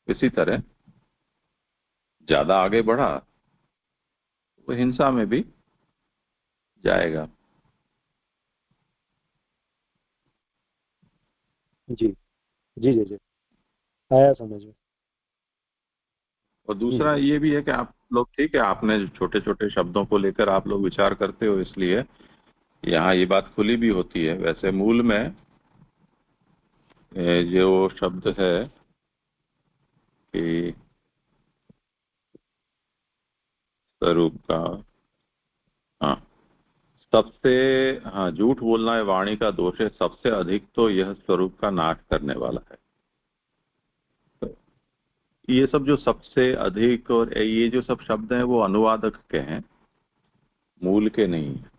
इसी तरह ज्यादा आगे बढ़ा वो हिंसा में भी जाएगा। जी जी जी जी, आया समझ में। और दूसरा ये भी है कि आप लोग, ठीक है, आपने छोटे छोटे शब्दों को लेकर आप लोग विचार करते हो, इसलिए यहाँ ये बात खुली भी होती है। वैसे मूल में जो शब्द है कि स्वरूप का, हाँ, सबसे, हाँ, झूठ बोलना है वाणी का दोष है, सबसे अधिक तो यह स्वरूप का नाश करने वाला है। तो ये सब जो सबसे अधिक और ये जो सब शब्द हैं वो अनुवादक के हैं, मूल के नहीं है।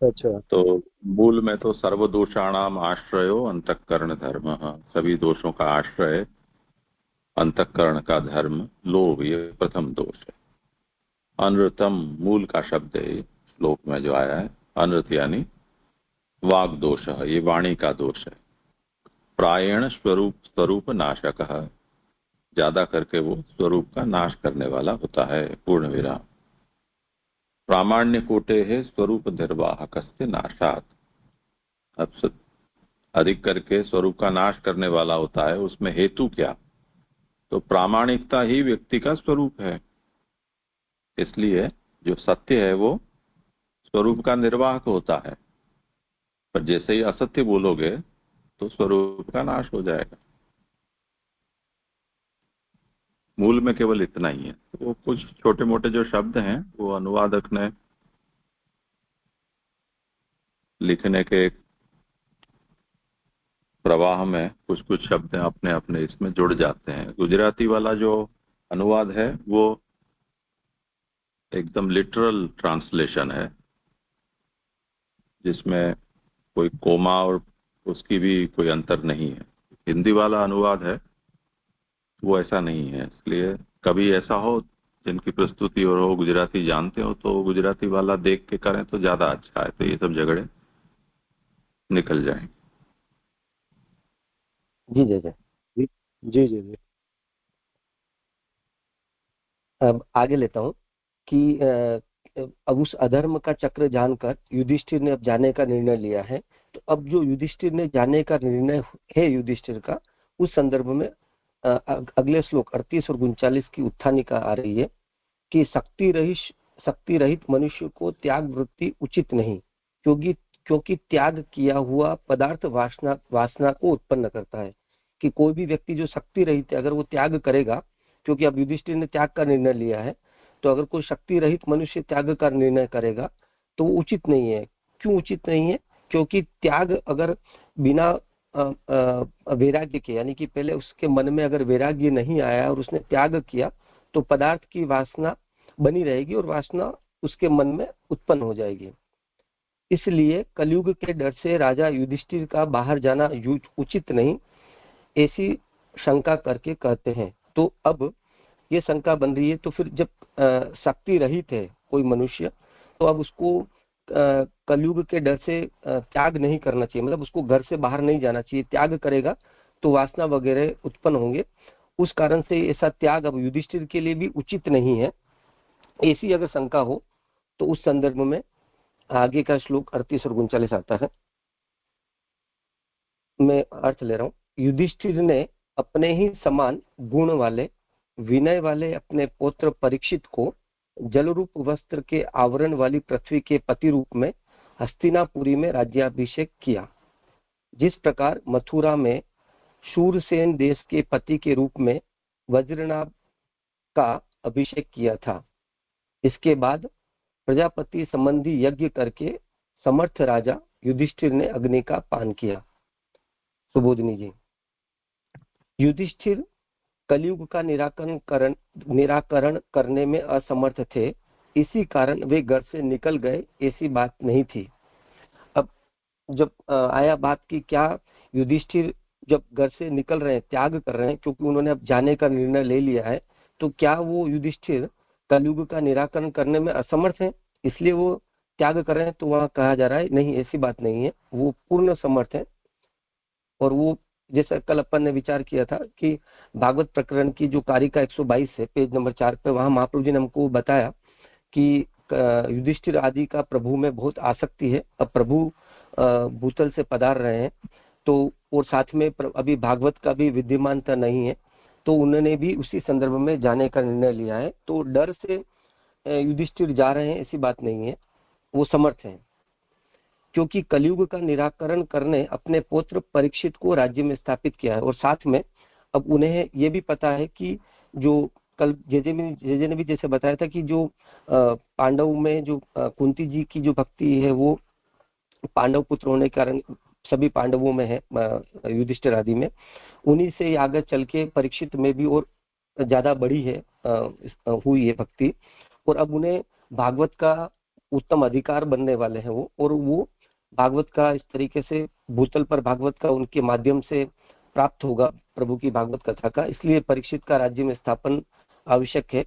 अच्छा, तो मूल में तो सर्वदोषाणाम आश्रयो अंतःकरण धर्म, सभी दोषों का आश्रय अंतःकरण का धर्म लोभ, ये प्रथम दोष है। अनृतम मूल का शब्द है श्लोक में जो आया है। अनृत यानी वाग दोष है, ये वाणी का दोष है। प्रायण स्वरूप नाशक है, ज्यादा करके वो स्वरूप का नाश करने वाला होता है। पूर्ण विराम। प्रामाण्य कोटे है स्वरूप निर्वाहक से नाशात। अब अधिक करके स्वरूप का नाश करने वाला होता है, उसमें हेतु क्या? तो प्रामाणिकता ही व्यक्ति का स्वरूप है। इसलिए जो सत्य है वो स्वरूप का निर्वाहक होता है, पर जैसे ही असत्य बोलोगे तो स्वरूप का नाश हो जाएगा। मूल में केवल इतना ही है। तो वो कुछ छोटे मोटे जो शब्द हैं वो अनुवादक ने लिखने के प्रवाह में कुछ कुछ शब्द अपने अपने इसमें जुड़ जाते हैं। गुजराती वाला जो अनुवाद है वो एकदम लिटरल ट्रांसलेशन है, जिसमें कोई कोमा और उसकी भी कोई अंतर नहीं है। हिंदी वाला अनुवाद है वो ऐसा नहीं है। इसलिए कभी ऐसा हो जिनकी प्रस्तुति और हो गुजराती जानते हो तो गुजराती वाला देख के करें तो ज्यादा अच्छा है, तो ये सब झगड़े निकल जाएंगे। जी जी जी जी जी जी जी। अब आगे लेता हूँ कि अब उस अधर्म का चक्र जानकर युधिष्ठिर ने अब जाने का निर्णय लिया है। तो अब जो युधिष्ठिर ने जाने का निर्णय है युधिष्ठिर का, उस संदर्भ में अगले श्लोक 38 और 39 की उत्थानिका आ रही है कि शक्ति रहित मनुष्य को त्याग वृत्ति उचित नहीं, क्योंकि त्याग किया हुआ पदार्थ वासना को उत्पन्न करता है। कि कोई भी व्यक्ति जो शक्ति रहित है, अगर वो त्याग करेगा, क्योंकि अब युधिष्ठिर ने त्याग का निर्णय लिया है, तो अगर कोई शक्ति रहित मनुष्य त्याग का निर्णय करेगा तो वो उचित नहीं है। क्यों उचित नहीं है? क्योंकि त्याग अगर बिना वैराग्य के, यानी कि पहले उसके मन में अगर वैराग्य नहीं आया और उसने त्याग किया, तो पदार्थ की वासना बनी रहेगी और वासना उसके मन में उत्पन्न हो जाएगी। इसलिए कलयुग के डर से राजा युधिष्ठिर का बाहर जाना उचित नहीं, ऐसी शंका करके कहते हैं। तो अब ये शंका बन रही है, तो फिर जब शक्ति रहित है कोई मनुष्य, तो अब उसको कलयुग के डर से त्याग नहीं करना चाहिए, मतलब उसको घर से बाहर नहीं जाना चाहिए। त्याग करेगा तो वासना वगैरह उत्पन्न होंगे, उस कारण से ऐसा त्याग अब युधिष्ठिर के लिए भी उचित नहीं है। ऐसी अगर शंका हो तो उस संदर्भ में आगे का श्लोक 38 और 39 आता है। मैं अर्थ ले रहा हूँ। युधिष्ठिर ने अपने ही समान गुण वाले विनय वाले अपने पुत्र परीक्षित को जल रूप वस्त्र के आवरण वाली पृथ्वी के पति रूप में हस्तिनापुरी में राज्याभिषेक किया। जिस प्रकार मथुरा में शूरसेन देश के पति के रूप में वज्रनाभ का अभिषेक किया था। इसके बाद प्रजापति संबंधी यज्ञ करके समर्थ राजा युधिष्ठिर ने अग्नि का पान किया। सुबोधनी जी, युधिष्ठिर कलयुग का निराकरण करने में असमर्थ थे, इसी कारण वे घर से निकल गए, ऐसी बात नहीं थी। अब जब आया बात की क्या युधिष्ठिर जब घर से निकल रहे हैं, त्याग कर रहे हैं, क्योंकि उन्होंने अब जाने का निर्णय ले लिया है, तो क्या वो युधिष्ठिर कलयुग का निराकरण करने में असमर्थ है इसलिए वो त्याग कर रहे हैं? तो वहां कहा जा रहा है नहीं, ऐसी बात नहीं है, वो पूर्ण समर्थ है। और वो जैसा कल अपन ने विचार किया था कि भागवत प्रकरण की जो कारिका 122 है, पेज नंबर 4 पे, वहां महाप्रभु जी ने हमको बताया कि युधिष्ठिर आदि का प्रभु में बहुत आसक्ति है। अब प्रभु भूतल से पधार रहे हैं, तो और साथ में अभी भागवत का भी विद्यमानता नहीं है, तो उन्होंने भी उसी संदर्भ में जाने का निर्णय लिया है। तो डर से युधिष्ठिर जा रहे हैं ऐसी बात नहीं है, वो समर्थ हैं, क्योंकि कलयुग का निराकरण करने अपने पुत्र परीक्षित को राज्य में स्थापित किया है। और साथ में अब उन्हें ये भी पता है कि जो कल जेजे ने भी जैसे बताया था कि जो पांडव में जो कुंती जी की जो भक्ति है वो पांडव पुत्र होने के कारण सभी पांडवों में है, युधिष्ठिर आदि में, उन्हीं से आगे चल के परीक्षित में भी और ज्यादा बड़ी है हुई है भक्ति। और अब उन्हें भागवत का उत्तम अधिकार बनने वाले हैं वो, और वो भागवत का इस तरीके से भूतल पर भागवत का उनके माध्यम से प्राप्त होगा प्रभु की भागवत कथा का, इसलिए परीक्षित का राज्य में स्थापन आवश्यक है।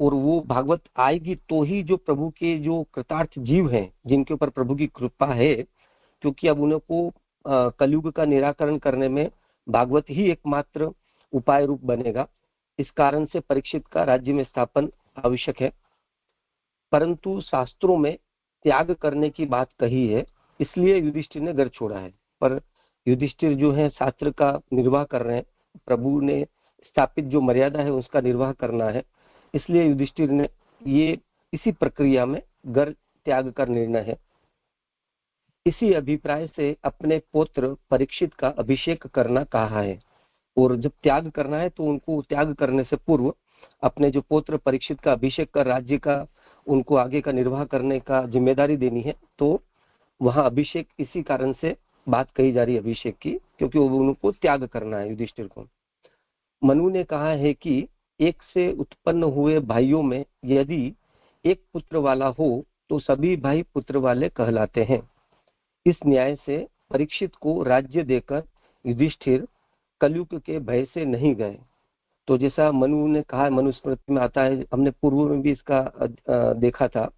और वो भागवत आएगी तो ही जो प्रभु के जो कृतार्थ जीव हैं, जिनके ऊपर प्रभु की कृपा है, क्योंकि अब उनको कलयुग का निराकरण करने में भागवत ही एकमात्र उपाय रूप बनेगा, इस कारण से परीक्षित का राज्य में स्थापन आवश्यक है। परंतु शास्त्रों में त्याग करने की बात कही है, इसलिए युधिष्ठिर ने घर छोड़ा है। पर युधिष्ठिर जो है शास्त्र का निर्वाह कर रहे हैं, प्रभु ने स्थापित जो मर्यादा है उसका निर्वाह करना है, इसलिए युधिष्ठिर ने ये इसी प्रक्रिया में घर त्याग का निर्णय है। इसी अभिप्राय से अपने पुत्र परीक्षित का अभिषेक करना कहा है। और जब त्याग करना है तो उनको त्याग करने से पूर्व अपने जो पुत्र परीक्षित का अभिषेक कर राज्य का उनको आगे का निर्वाह करने का जिम्मेदारी देनी है। तो वहां अभिषेक इसी कारण से बात कही जा रही है अभिषेक की, क्योंकि वो उनको त्याग करना है युधिष्ठिर को। मनु ने कहा है कि एक से उत्पन्न हुए भाइयों में यदि एक पुत्र वाला हो तो सभी भाई पुत्र वाले कहलाते हैं। इस न्याय से परीक्षित को राज्य देकर युधिष्ठिर कलयुग के भय से नहीं गए। तो जैसा मनु ने कहा, मनुस्मृति में आता है, हमने पूर्व में भी इसका देखा था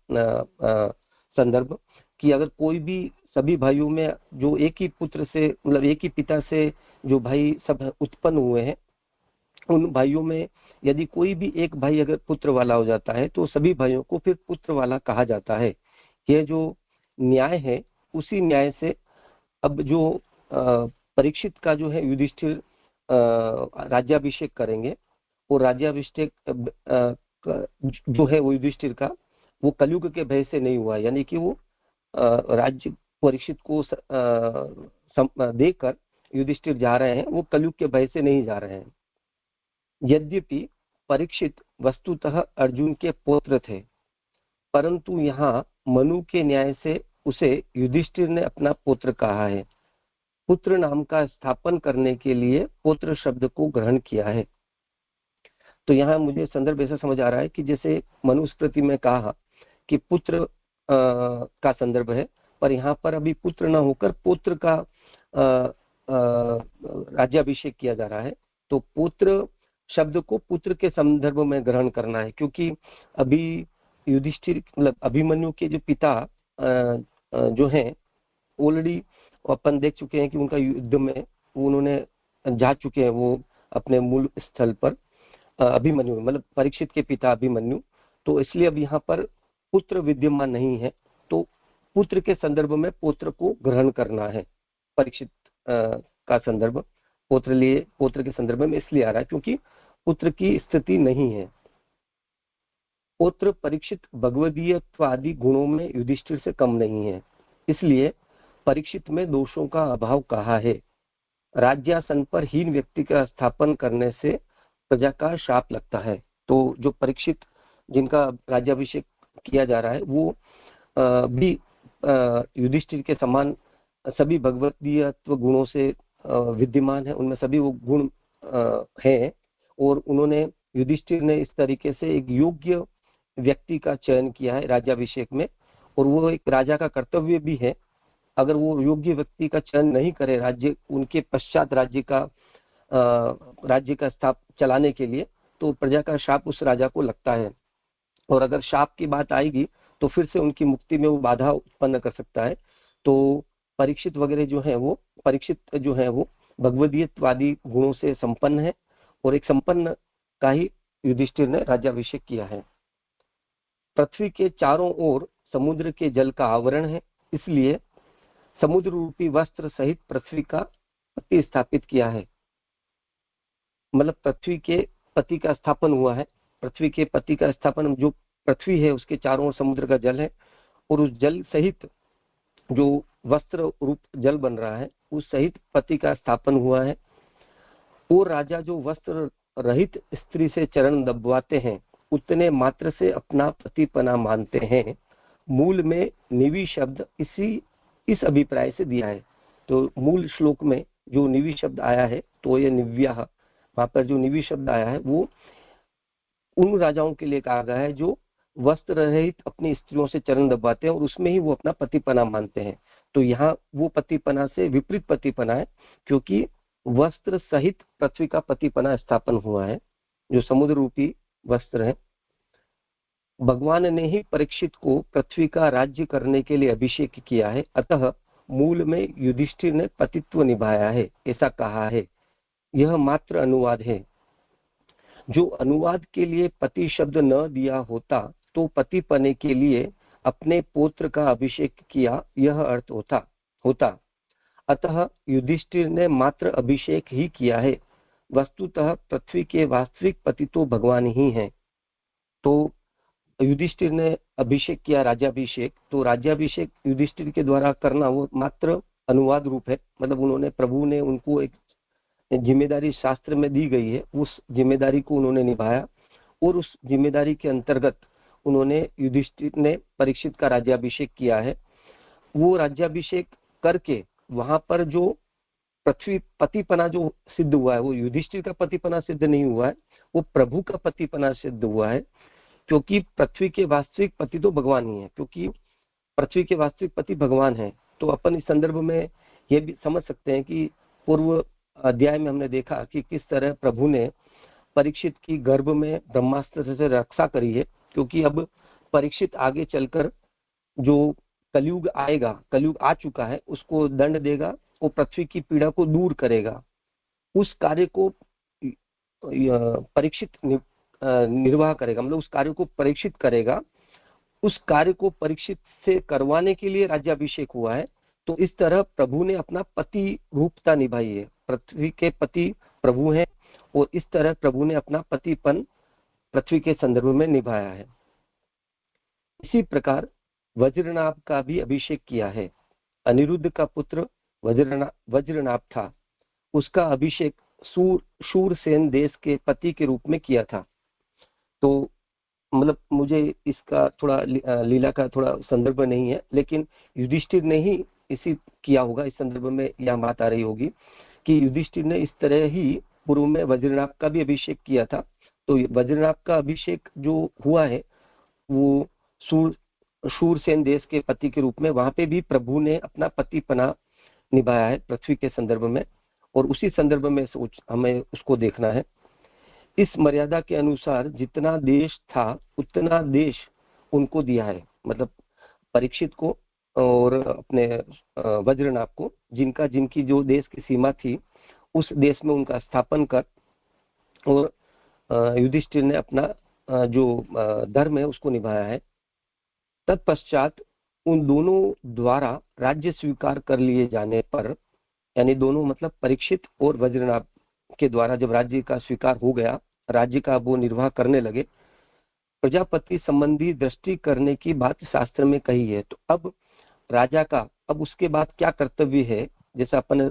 संदर्भ, कि अगर कोई भी सभी भाइयों में जो एक ही पुत्र से मतलब एक ही पिता से जो भाई सब उत्पन्न हुए हैं, उन भाइयों में यदि कोई भी एक भाई अगर पुत्र वाला हो जाता है तो सभी भाइयों को फिर पुत्र वाला कहा जाता है। यह जो न्याय है उसी न्याय से अब जो परीक्षित का जो है युधिष्ठिर राज्याभिषेक करेंगे, और राज्याभिषेक जो है वो युधिष्ठिर का वो कलयुग के भय से नहीं हुआ, यानी कि वो राज्य परीक्षित को देकर युधिष्ठिर जा रहे हैं, वो कलयुग के भय से नहीं जा रहे हैं। यद्यपि परीक्षित वस्तुतः अर्जुन के पुत्र थे, परंतु यहाँ मनु के न्याय से उसे युधिष्ठिर ने अपना पुत्र कहा है। पुत्र नाम का स्थापन करने के लिए पुत्र शब्द को ग्रहण किया है। तो यहाँ मुझे संदर्भ ऐसा समझ आ रहा है कि जैसे मनुस्मृति में कहा कि पुत्र का संदर्भ है, पर यहाँ पर अभी पुत्र न होकर पुत्र का राज्याभिषेक किया जा रहा है। तो पुत्र शब्द को पुत्र के संदर्भ में ग्रहण करना है, क्योंकि अभी युधिष्ठिर मतलब अभिमन्यु के जो पिता जो हैं ऑलरेडी अपन देख चुके हैं कि उनका युद्ध में उन्होंने जा चुके हैं वो अपने मूल स्थल पर, अभिमन्यु मतलब परीक्षित के पिता अभिमन्यु। तो इसलिए अब यहाँ पर पुत्र विद्यमान नहीं है, तो पुत्र के संदर्भ में पुत्र को ग्रहण करना है। परीक्षित का संदर्भ पुत्र के संदर्भ में इसलिए आ रहा है क्योंकि पुत्र की स्थिति नहीं है। पुत्र परीक्षित भगवदीयत्व आदि गुणों में युधिष्ठिर से कम नहीं है, इसलिए परीक्षित में दोषों का अभाव कहा है। राज्यासन पर हीन व्यक्ति का स्थापन करने से प्रजा का शाप लगता है। तो जो परीक्षित जिनका राज्याभिषेक किया जा रहा है वो भी युधिष्ठिर के समान सभी भगवदीयत्व गुणों से विद्यमान है, उनमें सभी वो गुण हैं, और उन्होंने युधिष्ठिर ने इस तरीके से एक योग्य व्यक्ति का चयन किया है राज्याभिषेक में, और वो एक राजा का कर्तव्य भी है। अगर वो योग्य व्यक्ति का चयन नहीं करे राज्य उनके पश्चात राज्य का स्थाप चलाने के लिए, तो प्रजा का शाप उस राजा को लगता है, और अगर शाप की बात आएगी तो फिर से उनकी मुक्ति में वो बाधा उत्पन्न कर सकता है। तो परीक्षित वगैरह जो है वो भगवदीयत्वादी गुणों से संपन्न है, और एक संपन्न का ही युधिष्ठिर ने राज्याभिषेक किया है। पृथ्वी के चारों ओर समुद्र के जल का आवरण है, इसलिए समुद्र रूपी वस्त्र सहित पृथ्वी का पति स्थापित किया है। मतलब पृथ्वी के पति का स्थापन हुआ है। पृथ्वी के पति का स्थापन, जो पृथ्वी है उसके चारों ओर समुद्र का जल है, और उस जल सहित जो वस्त्र रूप जल बन रहा है उस सहित पति का स्थापन हुआ है। और राजा जो वस्त्र रहित स्त्री से चरण दबवाते हैं उतने मात्र से अपना पतिपना मानते हैं। मूल में निवि शब्द इस अभिप्राय से दिया है। तो मूल श्लोक में जो निवि शब्द आया है, तो ये निव्या, वहां पर जो निवि शब्द आया है वो उन राजाओं के लिए कहा गया है जो वस्त्र रहित अपनी स्त्रियों से चरण दबाते हैं और उसमें ही वो अपना पतिपना मानते हैं। तो यहाँ वो पतिपना से विपरीत पतिपना है, क्योंकि वस्त्र सहित पृथ्वी का पतिपना स्थापन हुआ है, जो समुद्र रूपी वस्त्र है। भगवान ने ही परीक्षित को पृथ्वी का राज्य करने के लिए अभिषेक किया है, अतः मूल में युधिष्ठिर ने पतित्व निभाया है, ऐसा कहा है। यह मात्र अनुवाद है। जो अनुवाद के लिए पति शब्द न दिया होता तो पतिपने के लिए अपने पुत्र का अभिषेक किया, यह अर्थ होता। अतः युधिष्ठिर ने मात्र अभिषेक ही किया है। वस्तुतः पृथ्वी के वास्तविक पति तो भगवान ही हैं। तो युधिष्ठिर ने अभिषेक किया, राज्याभिषेक, तो राज्याभिषेक युधिष्ठिर के द्वारा करना वो मात्र अनुवाद रूप है। मतलब उन्होंने, प्रभु ने उनको एक जिम्मेदारी शास्त्र में दी गई है, उस जिम्मेदारी को उन्होंने निभाया, और उस जिम्मेदारी के अंतर्गत उन्होंने युधिष्ठिर ने परीक्षित का राज्याभिषेक किया है। वो राज्याभिषेक करके वहां पर जो पृथ्वी पतिपना जो सिद्ध हुआ है वो युधिष्ठिर का पतिपना सिद्ध नहीं हुआ है, वो प्रभु का पतिपना सिद्ध हुआ है। क्योंकि पृथ्वी के वास्तविक पति तो भगवान ही है, क्योंकि पृथ्वी के वास्तविक पति भगवान है। तो अपन इस संदर्भ में ये भी समझ सकते हैं कि पूर्व अध्याय में हमने देखा कि किस तरह प्रभु ने परीक्षित की गर्भ में ब्रह्मास्त्र से रक्षा करी है, क्योंकि अब परीक्षित आगे चलकर जो कलयुग आएगा, कलयुग आ चुका है, उसको दंड देगा, वो पृथ्वी की पीड़ा को दूर करेगा। उस कार्य को परीक्षित निर्वाह करेगा, मतलब उस कार्य को परीक्षित करेगा। उस कार्य को परीक्षित से करवाने के लिए राज्याभिषेक हुआ है। तो इस तरह प्रभु ने अपना पति रूपता निभाई है। पृथ्वी के पति प्रभु हैं, और इस तरह प्रभु ने अपना पतिपन पृथ्वी के संदर्भ में निभाया है। इसी प्रकार वज्रनाभ का भी अभिषेक किया है। अनिरुद्ध का पुत्र वज्रनाभ था, उसका अभिषेक शूरसेन देश के पति के रूप में किया था। तो मतलब मुझे इसका थोड़ा लीला का थोड़ा संदर्भ नहीं है, लेकिन युधिष्ठिर ने ही इसी किया होगा। इस संदर्भ में यह बात आ रही होगी कि युधिष्ठिर ने इस तरह ही पूर्व में वज्रनाभ का भी अभिषेक किया था, तो वज्रनाभ का अभिषेक जो हुआ है वो शूरसेन देश के पति के रूप में, वहां पे भी प्रभु ने अपना पतिपना निभाया है पृथ्वी के संदर्भ में, और उसी संदर्भ में हमें उसको देखना है। इस मर्यादा के अनुसार जितना देश था उतना देश उनको दिया है, मतलब परीक्षित को और अपने वज्रनाभ को, जिनकी जो देश की सीमा थी उस देश में उनका स्थापन कर, और युधिष्ठिर ने अपना जो धर्म है उसको निभाया है। तत्पश्चात उन दोनों द्वारा राज्य स्वीकार कर लिए जाने पर, यानी दोनों मतलब परीक्षित और वज्रनाभ के द्वारा जब राज्य का स्वीकार हो गया, राज्य का वो निर्वाह करने लगे, प्रजापति संबंधी दृष्टि करने की बात शास्त्र में कही है। तो अब राजा का अब उसके बाद क्या कर्तव्य है, जैसा अपन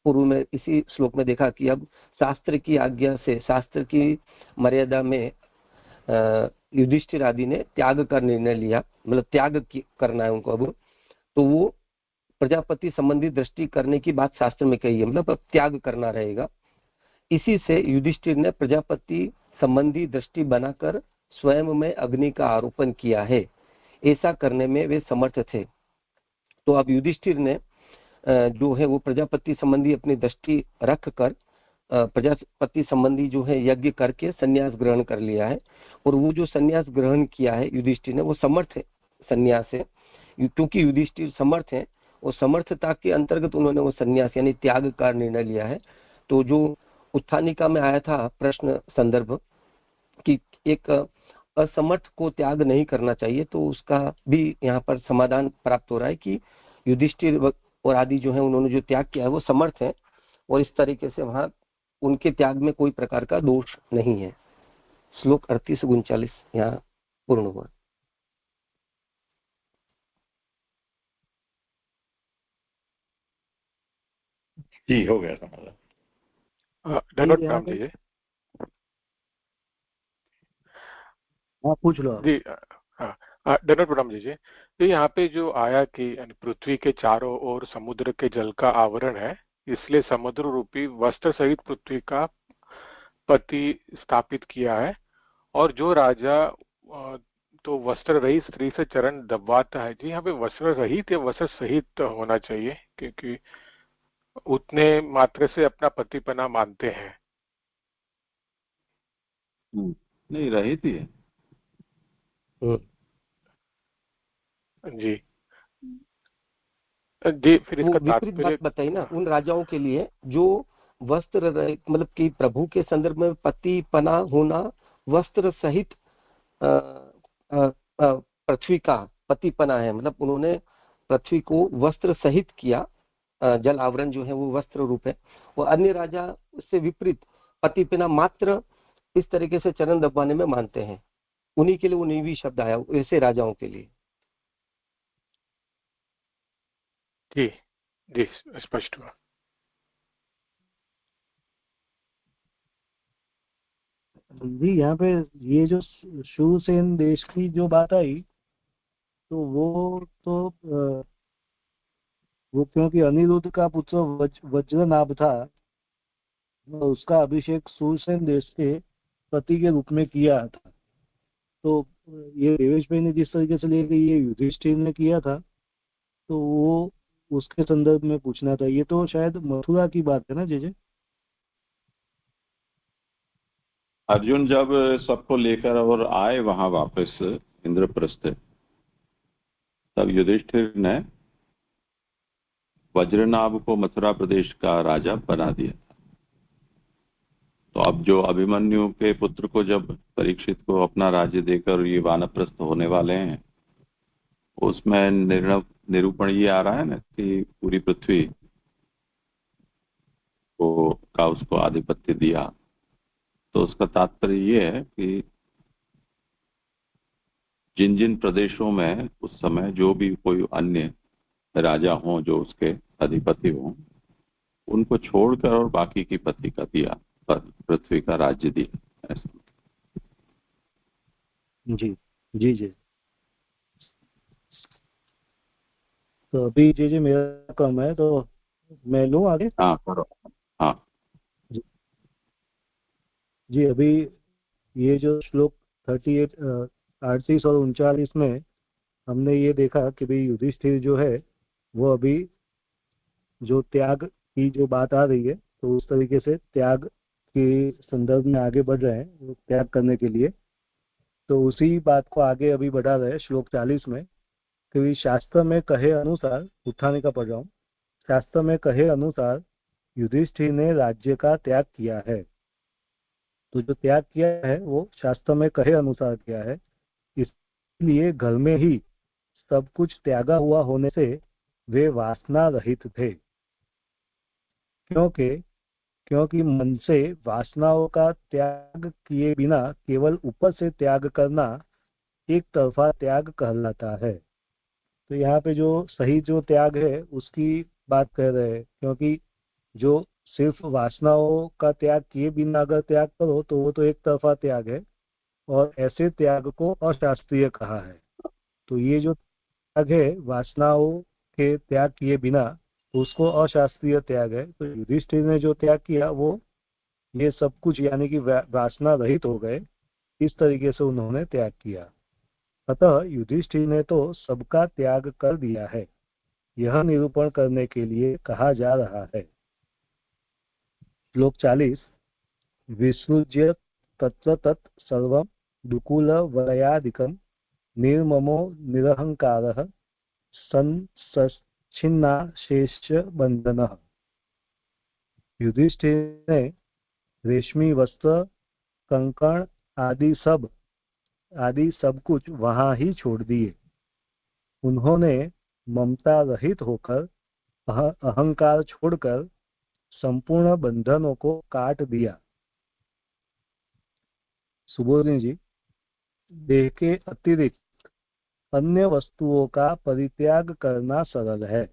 पूर्व में इसी श्लोक में देखा कि अब शास्त्र की आज्ञा से, शास्त्र की मर्यादा में युधिष्ठिर आदि ने त्याग का निर्णय लिया, मतलब त्याग करना है उनको अब, तो वो प्रजापति संबंधी दृष्टि करने की बात शास्त्र में कही है, मतलब अब त्याग करना रहेगा। इसी से युधिष्ठिर ने प्रजापति संबंधी दृष्टि बनाकर स्वयं में अग्नि का आरोपण किया है। ऐसा करने में वे समर्थ थे। तो अब युधिष्ठिर ने जो है वो प्रजापति संबंधी अपनी दृष्टि रख कर प्रजापति संबंधी जो है यज्ञ करके संन्यास ग्रहण कर लिया है। और वो जो संन्यास ग्रहण किया है युधिष्ठिर ने, वो समर्थ है संन्यास से, क्योंकि युधिष्ठिर समर्थ है और समर्थता के अंतर्गत उन्होंने वो संन्यास यानी त्याग का निर्णय लिया है। तो जो उत्थानिका में आया था प्रश्न संदर्भ कि एक असमर्थ को त्याग नहीं करना चाहिए, तो उसका भी यहाँ पर समाधान प्राप्त हो रहा है कि युधिष्ठिर और आदि जो है उन्होंने जो त्याग किया है वो समर्थ है, और इस तरीके से वहां उनके त्याग में कोई प्रकार का दोष नहीं है। श्लोक 38-39 यहाँ पूर्ण हुआ। जी हो गया समाधान। धन्यवाद प्रणाम जी। हाँ पूछ लो जी धन्यवाद प्रणाम जी। तो यहाँ पे जो आया कि पृथ्वी के चारों ओर समुद्र के जल का आवरण है, इसलिए समुद्र रूपी वस्त्र सहित पृथ्वी का पति स्थापित किया है, और जो राजा तो वस्त्र रहित स्त्री से चरण दबाता है। जी यहाँ पे वस्त्र रहित या वस्त्र सहित होना चाहिए, क्योंकि उतने मात्र से अपना पतिपना मानते हैं। नहीं, रहित ही है। जी जी, फिर इसका विपरीत बात बताई ना उन राजाओं के लिए जो वस्त्र, मतलब कि प्रभु के संदर्भ में पति पना होना वस्त्र सहित पृथ्वी का पतिपना है, मतलब उन्होंने पृथ्वी को वस्त्र सहित किया, जल आवरण जो है वो वस्त्र रूप है। और अन्य राजा उससे विपरीत पतिपना मात्र इस तरीके से चरण दबाने में मानते हैं, उन्हीं के लिए वो नीवी शब्द आया ऐसे राजाओं के लिए। जी जी स्पष्ट हुआ। जी यहाँ पे ये जो शूरसेन देश की जो बात आई, तो वो क्योंकि अनिरुद्ध का पुत्र वज्रनाभ था, उसका अभिषेक शूरसेन देश के पति के रूप में किया था। तो ये देवेश भाई ने जिस तरीके से लेकर ये युधिष्ठिर ने किया था, तो वो उसके संदर्भ में पूछना था। ये तो शायद मथुरा की बात है ना जी? अर्जुन जब सबको लेकर और आए वहां वापस इंद्रप्रस्थ, तब युधिष्ठिर ने वज्रनाभ को मथुरा प्रदेश का राजा बना दिया था। तो अब जो अभिमन्यु के पुत्र को जब परीक्षित को अपना राज्य देकर ये वानप्रस्थ होने वाले हैं, उसमें निरूपण ये आ रहा है ना कि पूरी पृथ्वी को का उसको आधिपत्य दिया। तो उसका तात्पर्य ये है कि जिन जिन प्रदेशों में उस समय जो भी कोई अन्य राजा हों जो उसके अधिपति हों, उनको छोड़कर और बाकी की पति का दिया, पृथ्वी का राज्य दिया। ऐसा जी जी जी। तो अभी जी मेरा कम है, तो मैं लूँ आगे? हाँ करो। हाँ जी अभी ये जो श्लोक 38 और 39 में हमने ये देखा कि भाई युधिष्ठिर जो है वो अभी जो त्याग की जो बात आ रही है तो उस तरीके से त्याग के संदर्भ में आगे बढ़ रहे हैं वो त्याग करने के लिए। तो उसी बात को आगे अभी बढ़ा रहे हैं श्लोक 40 में कि शास्त्र में कहे अनुसार, उठाने का पढ़ रहा हूँ, शास्त्र में कहे अनुसार युधिष्ठिर ने राज्य का त्याग किया है। तो जो त्याग किया है वो शास्त्र में कहे अनुसार किया है, इसलिए घर में ही सब कुछ त्यागा हुआ होने से वे वासना रहित थे। क्योंकि मन से वासनाओं का त्याग किए बिना केवल ऊपर से त्याग करना एक तरफा त्याग कहलाता है। तो यहाँ पे जो सही जो त्याग है उसकी बात कर रहे हैं, क्योंकि जो सिर्फ वासनाओं का त्याग किए बिना अगर त्याग करो तो वो तो एक तरफा त्याग है और ऐसे त्याग को अशास्त्रीय कहा है। तो ये जो त्याग है वासनाओं के त्याग किए बिना उसको अशास्त्रीय त्याग है। तो युधिष्ठिर ने जो त्याग किया वो ये सब कुछ यानी कि वासना रहित हो गए, इस तरीके से उन्होंने त्याग किया। अतः युधिष्ठिर ने तो सबका त्याग कर दिया है, यह निरूपण करने के लिए कहा जा रहा है। श्लोक 40 विसृज्य तत्र तत् सर्वं दुकूल वलयादिकं निर्ममो निरहंकारः सच्छिन्नाशेष बंधनः। युधिष्ठिर ने रेशमी वस्त्र, कंकण आदि सब कुछ वहां ही छोड़ दिए। उन्होंने ममता रहित होकर अहंकार छोड़कर संपूर्ण बंधनों को काट दिया। सुबोधनी जी, देह के अतिरिक्त अन्य वस्तुओं का परित्याग करना सरल है।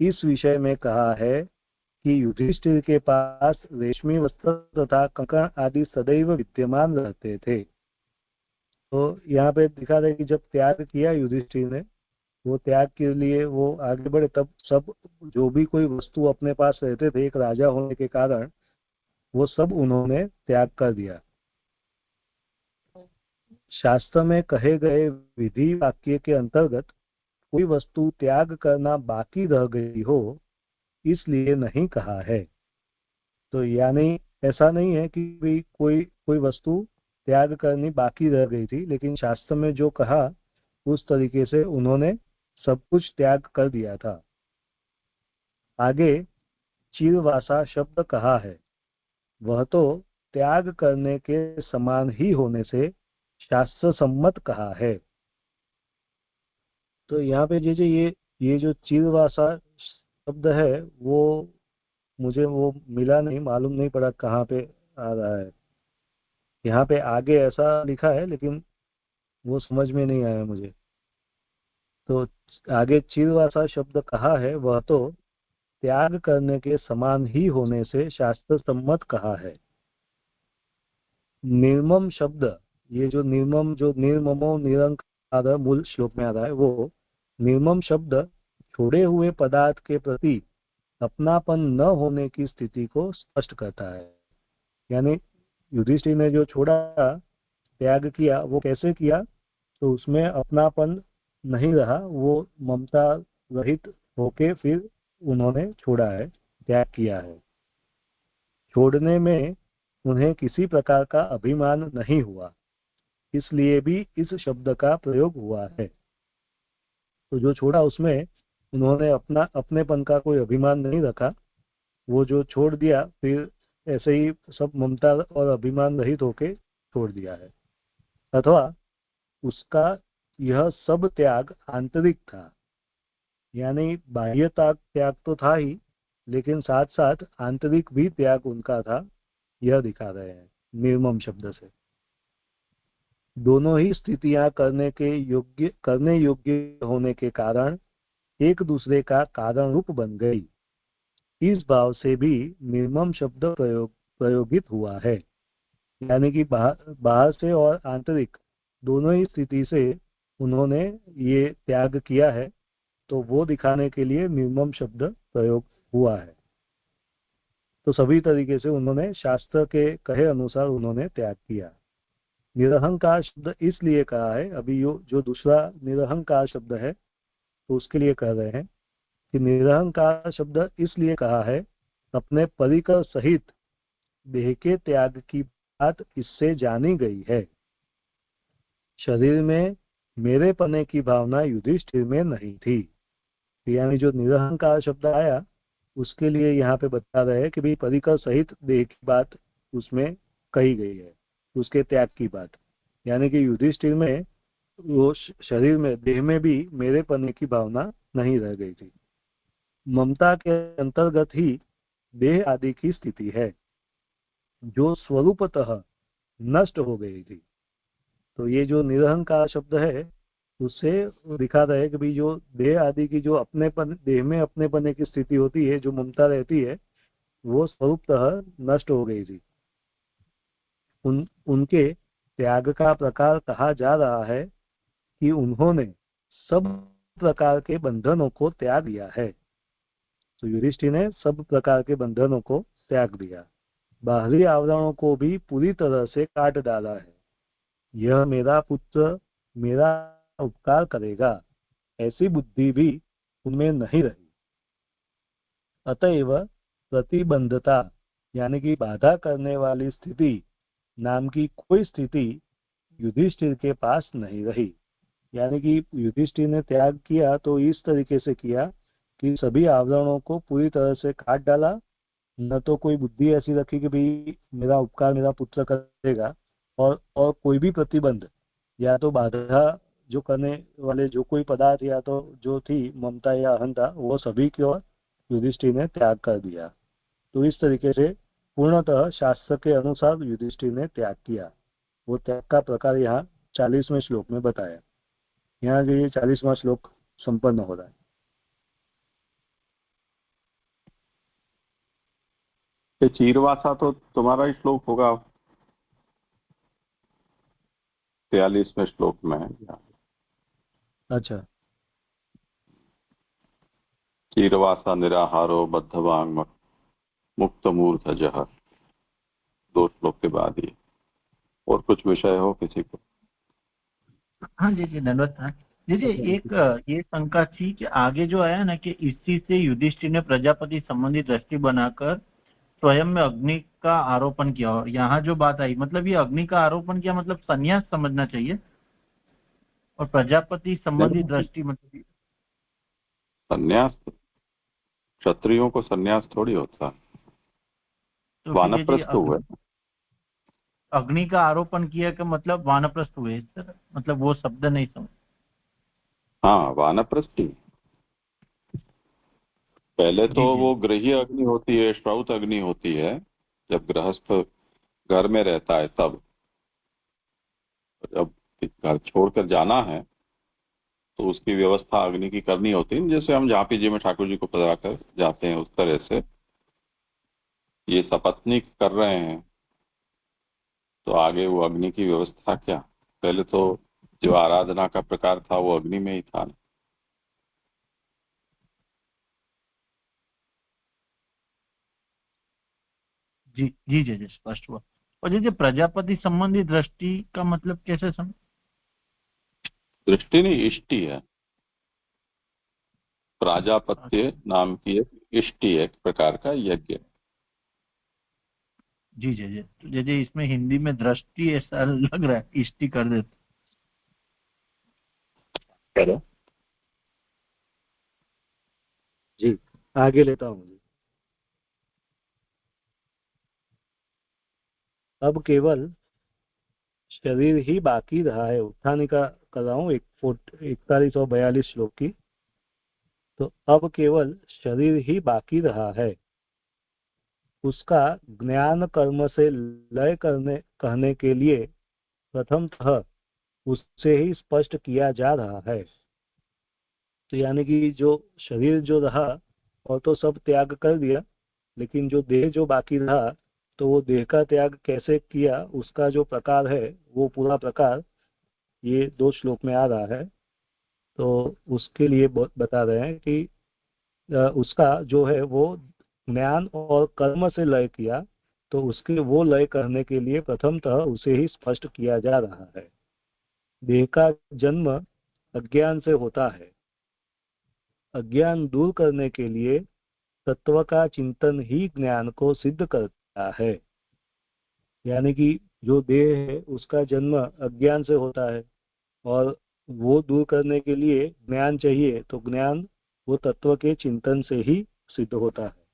इस विषय में कहा है कि युधिष्ठिर के पास रेशमी वस्त्र तथा कंकण आदि सदैव विद्यमान रहते थे। तो यहाँ पे दिखा रहे कि जब त्याग किया युधिष्ठिर ने, वो त्याग के लिए वो आगे बढ़े, तब सब जो भी कोई वस्तु अपने पास रहते थे एक राजा होने के कारण वो सब उन्होंने त्याग कर दिया। शास्त्र में कहे गए विधि वाक्य के अंतर्गत कोई वस्तु त्याग करना बाकी रह गई हो इसलिए नहीं कहा है। तो यानी ऐसा नहीं है कि भी कोई वस्तु त्याग करनी बाकी रह गई थी, लेकिन शास्त्र में जो कहा उस तरीके से उन्होंने सब कुछ त्याग कर दिया था। आगे चिरवासा शब्द कहा है, वह तो त्याग करने के समान ही होने से शास्त्र सम्मत कहा है। तो यहाँ पे ये जो चिरवासा शब्द है वो मुझे वो मिला नहीं, मालूम नहीं पड़ा कहाँ पे आ रहा है। यहाँ पे आगे ऐसा लिखा है लेकिन वो समझ में नहीं आया मुझे। तो आगे चिरवासा शब्द कहा है, वह तो त्याग करने के समान ही होने से शास्त्र सम्मत कहा है। निर्मम शब्द, ये जो निर्ममो निरंकार मूल श्लोक में आ रहा है, वो निर्मम शब्द छोड़े हुए पदार्थ के प्रति अपनापन न होने की स्थिति को स्पष्ट करता है। यानी युधिष्ठिर ने जो छोड़ा, त्याग किया, वो कैसे किया, तो उसमें अपनापन नहीं रहा, वो ममता रहित होके फिर उन्होंने छोड़ा है, त्याग किया है। छोड़ने में उन्हें किसी प्रकार का अभिमान नहीं हुआ, इसलिए भी इस शब्द का प्रयोग हुआ है। तो जो छोड़ा उसमें उन्होंने अपनेपन का कोई अभिमान नहीं रखा, वो जो छोड़ दिया फिर ऐसे ही सब ममता और अभिमान रहित होके छोड़ दिया है। अथवा उसका यह सब त्याग आंतरिक था, यानी बाह्य त्याग तो था ही, लेकिन साथ साथ आंतरिक भी त्याग उनका था, यह दिखा रहे हैं निर्मम शब्द से। दोनों ही स्थितियां करने योग्य होने के कारण एक दूसरे का कारण रूप बन गई। इस भाव से भी निर्मम शब्द प्रयोगित हुआ है, यानी कि बाहर से और आंतरिक दोनों ही स्थिति से उन्होंने ये त्याग किया है, तो वो दिखाने के लिए निर्मम शब्द प्रयोग हुआ है। तो सभी तरीके से उन्होंने शास्त्र के कहे अनुसार उन्होंने त्याग किया। निरहंकार शब्द इसलिए कहा है, अभी जो दूसरा निरहंकार शब्द है तो उसके लिए कह रहे हैं कि निरहंकार शब्द इसलिए कहा है, अपने परिकर सहित देह के त्याग की बात इससे जानी गई है। शरीर में मेरे पने की भावना युधिष्ठिर में नहीं थी। यानी जो निरहंकार शब्द आया उसके लिए यहाँ पे बता रहे हैं कि भाई परिकर सहित देह की बात उसमें कही गई है, उसके त्याग की बात। यानी कि युधिष्ठिर में वो शरीर में देह में भी मेरे पने की भावना नहीं रह गई थी। ममता के अंतर्गत ही देह आदि की स्थिति है जो स्वरूपतः नष्ट हो गई थी। तो ये जो निरहंकार शब्द है उससे दिखा रहे हैं कि भाई जो देह आदि की जो अपनेपन, देह में अपनेपने की स्थिति होती है, जो ममता रहती है, वो स्वरूपतः नष्ट हो गई थी। उनके त्याग का प्रकार कहा जा रहा है कि उन्होंने सब प्रकार के बंधनों को त्याग दिया है। तो युधिष्ठिर ने सब प्रकार के बंधनों को त्याग दिया, बाहरी आवरणों को भी पूरी तरह से काट डाला है। यह मेरा पुत्र मेरा उपकार करेगा, ऐसी बुद्धि भी उनमें नहीं रही। अतएव प्रतिबंधता यानी कि बाधा करने वाली स्थिति नाम की कोई स्थिति युधिष्ठिर के पास नहीं रही। यानी कि युधिष्ठिर ने त्याग किया तो इस तरीके से किया कि सभी आवरणों को पूरी तरह से काट डाला, न तो कोई बुद्धि ऐसी रखी कि भाई मेरा उपकार मेरा पुत्र करेगा, और कोई भी प्रतिबंध या तो बाधा जो करने वाले जो कोई पदार्थ या तो जो थी ममता या अहंता, वो सभी की ओर युधिष्ठिर ने त्याग कर दिया। तो इस तरीके से पूर्णतः शास्त्र के अनुसार युधिष्ठिर ने त्याग किया। वो त्याग का प्रकार यहाँ 40वें श्लोक में बताया। यहाँ जो ये 40वां श्लोक संपन्न हो रहा है। ये चीरवासा तो तुम्हारा ही श्लोक होगा, 43वें श्लोक में है। अच्छा, चीरवासा निराहारो बद्धवांग मुक्त मूर्धजः, 2 श्लोक के बाद ही। और कुछ विषय हो किसी को? हाँ जी जी, धन्यवाद था जी जी। एक ये शंका थी कि आगे जो आया ना कि इसी से युधिष्ठिर ने प्रजापति संबंधी दृष्टि बनाकर स्वयं में अग्नि का आरोपण किया। और यहाँ जो बात आई, मतलब ये अग्नि का आरोपण किया मतलब संन्यास समझना चाहिए, और प्रजापति संबंधी दृष्टि मतलब संन्यास, क्षत्रियों को संन्यास थोड़ी होता, तो वानप्रस्थ हुए। अग्नि का आरोपण किया का मतलब वानप्रस्थ हुए, सर मतलब वो शब्द नहीं समझ। हाँ, वानप्रस्थी। पहले तो जी। वो गृह्य अग्नि होती है, श्रौत अग्नि होती है, जब गृहस्थ घर में रहता है तब। जब घर छोड़कर जाना है तो उसकी व्यवस्था अग्नि की करनी होती है, जैसे हम झांपी जी में ठाकुर जी को पधरा कर जाते हैं, उस तरह से ये सपत्नीक कर रहे हैं। तो आगे वो अग्नि की व्यवस्था क्या? पहले तो जो आराधना का प्रकार था वो अग्नि में ही था। जी जी जी जी, स्पष्ट हुआ। और जैसे प्रजापति संबंधी दृष्टि का मतलब कैसे समझ? दृष्टि नहीं, इष्टि है। प्राजापत्य नाम की एक इष्टि, एक प्रकार का यज्ञ। जी जी जी, तो जैसे इसमें हिंदी में दृष्टि ऐसा लग रहा है, इष्टि कर देते। चलो जी आगे लेता हूँ। अब केवल शरीर ही बाकी रहा है। उत्थानी का कर रहा हूँ 41 और 42 श्लोक की। तो अब केवल शरीर ही बाकी रहा है, उसका ज्ञान कर्म से लय कहने के लिए प्रथमतः उससे ही स्पष्ट किया जा रहा है। तो यानी कि जो शरीर जो रहा और तो सब त्याग कर दिया, लेकिन जो देह जो बाकी रहा, तो वो देह का त्याग कैसे किया उसका जो प्रकार है वो पूरा प्रकार ये 2 श्लोक में आ रहा है। तो उसके लिए बता रहे हैं कि उसका जो है वो ज्ञान और कर्म से लय किया, तो उसके वो लय करने के लिए प्रथमतः उसे ही स्पष्ट किया जा रहा है। देह का जन्म अज्ञान से होता है। अज्ञान दूर करने के लिए तत्व का चिंतन ही ज्ञान को सिद्ध करता है। यानी कि जो देह है उसका जन्म अज्ञान से होता है, और वो दूर करने के लिए ज्ञान चाहिए, तो ज्ञान वो तत्व के चिंतन से ही सिद्ध होता है।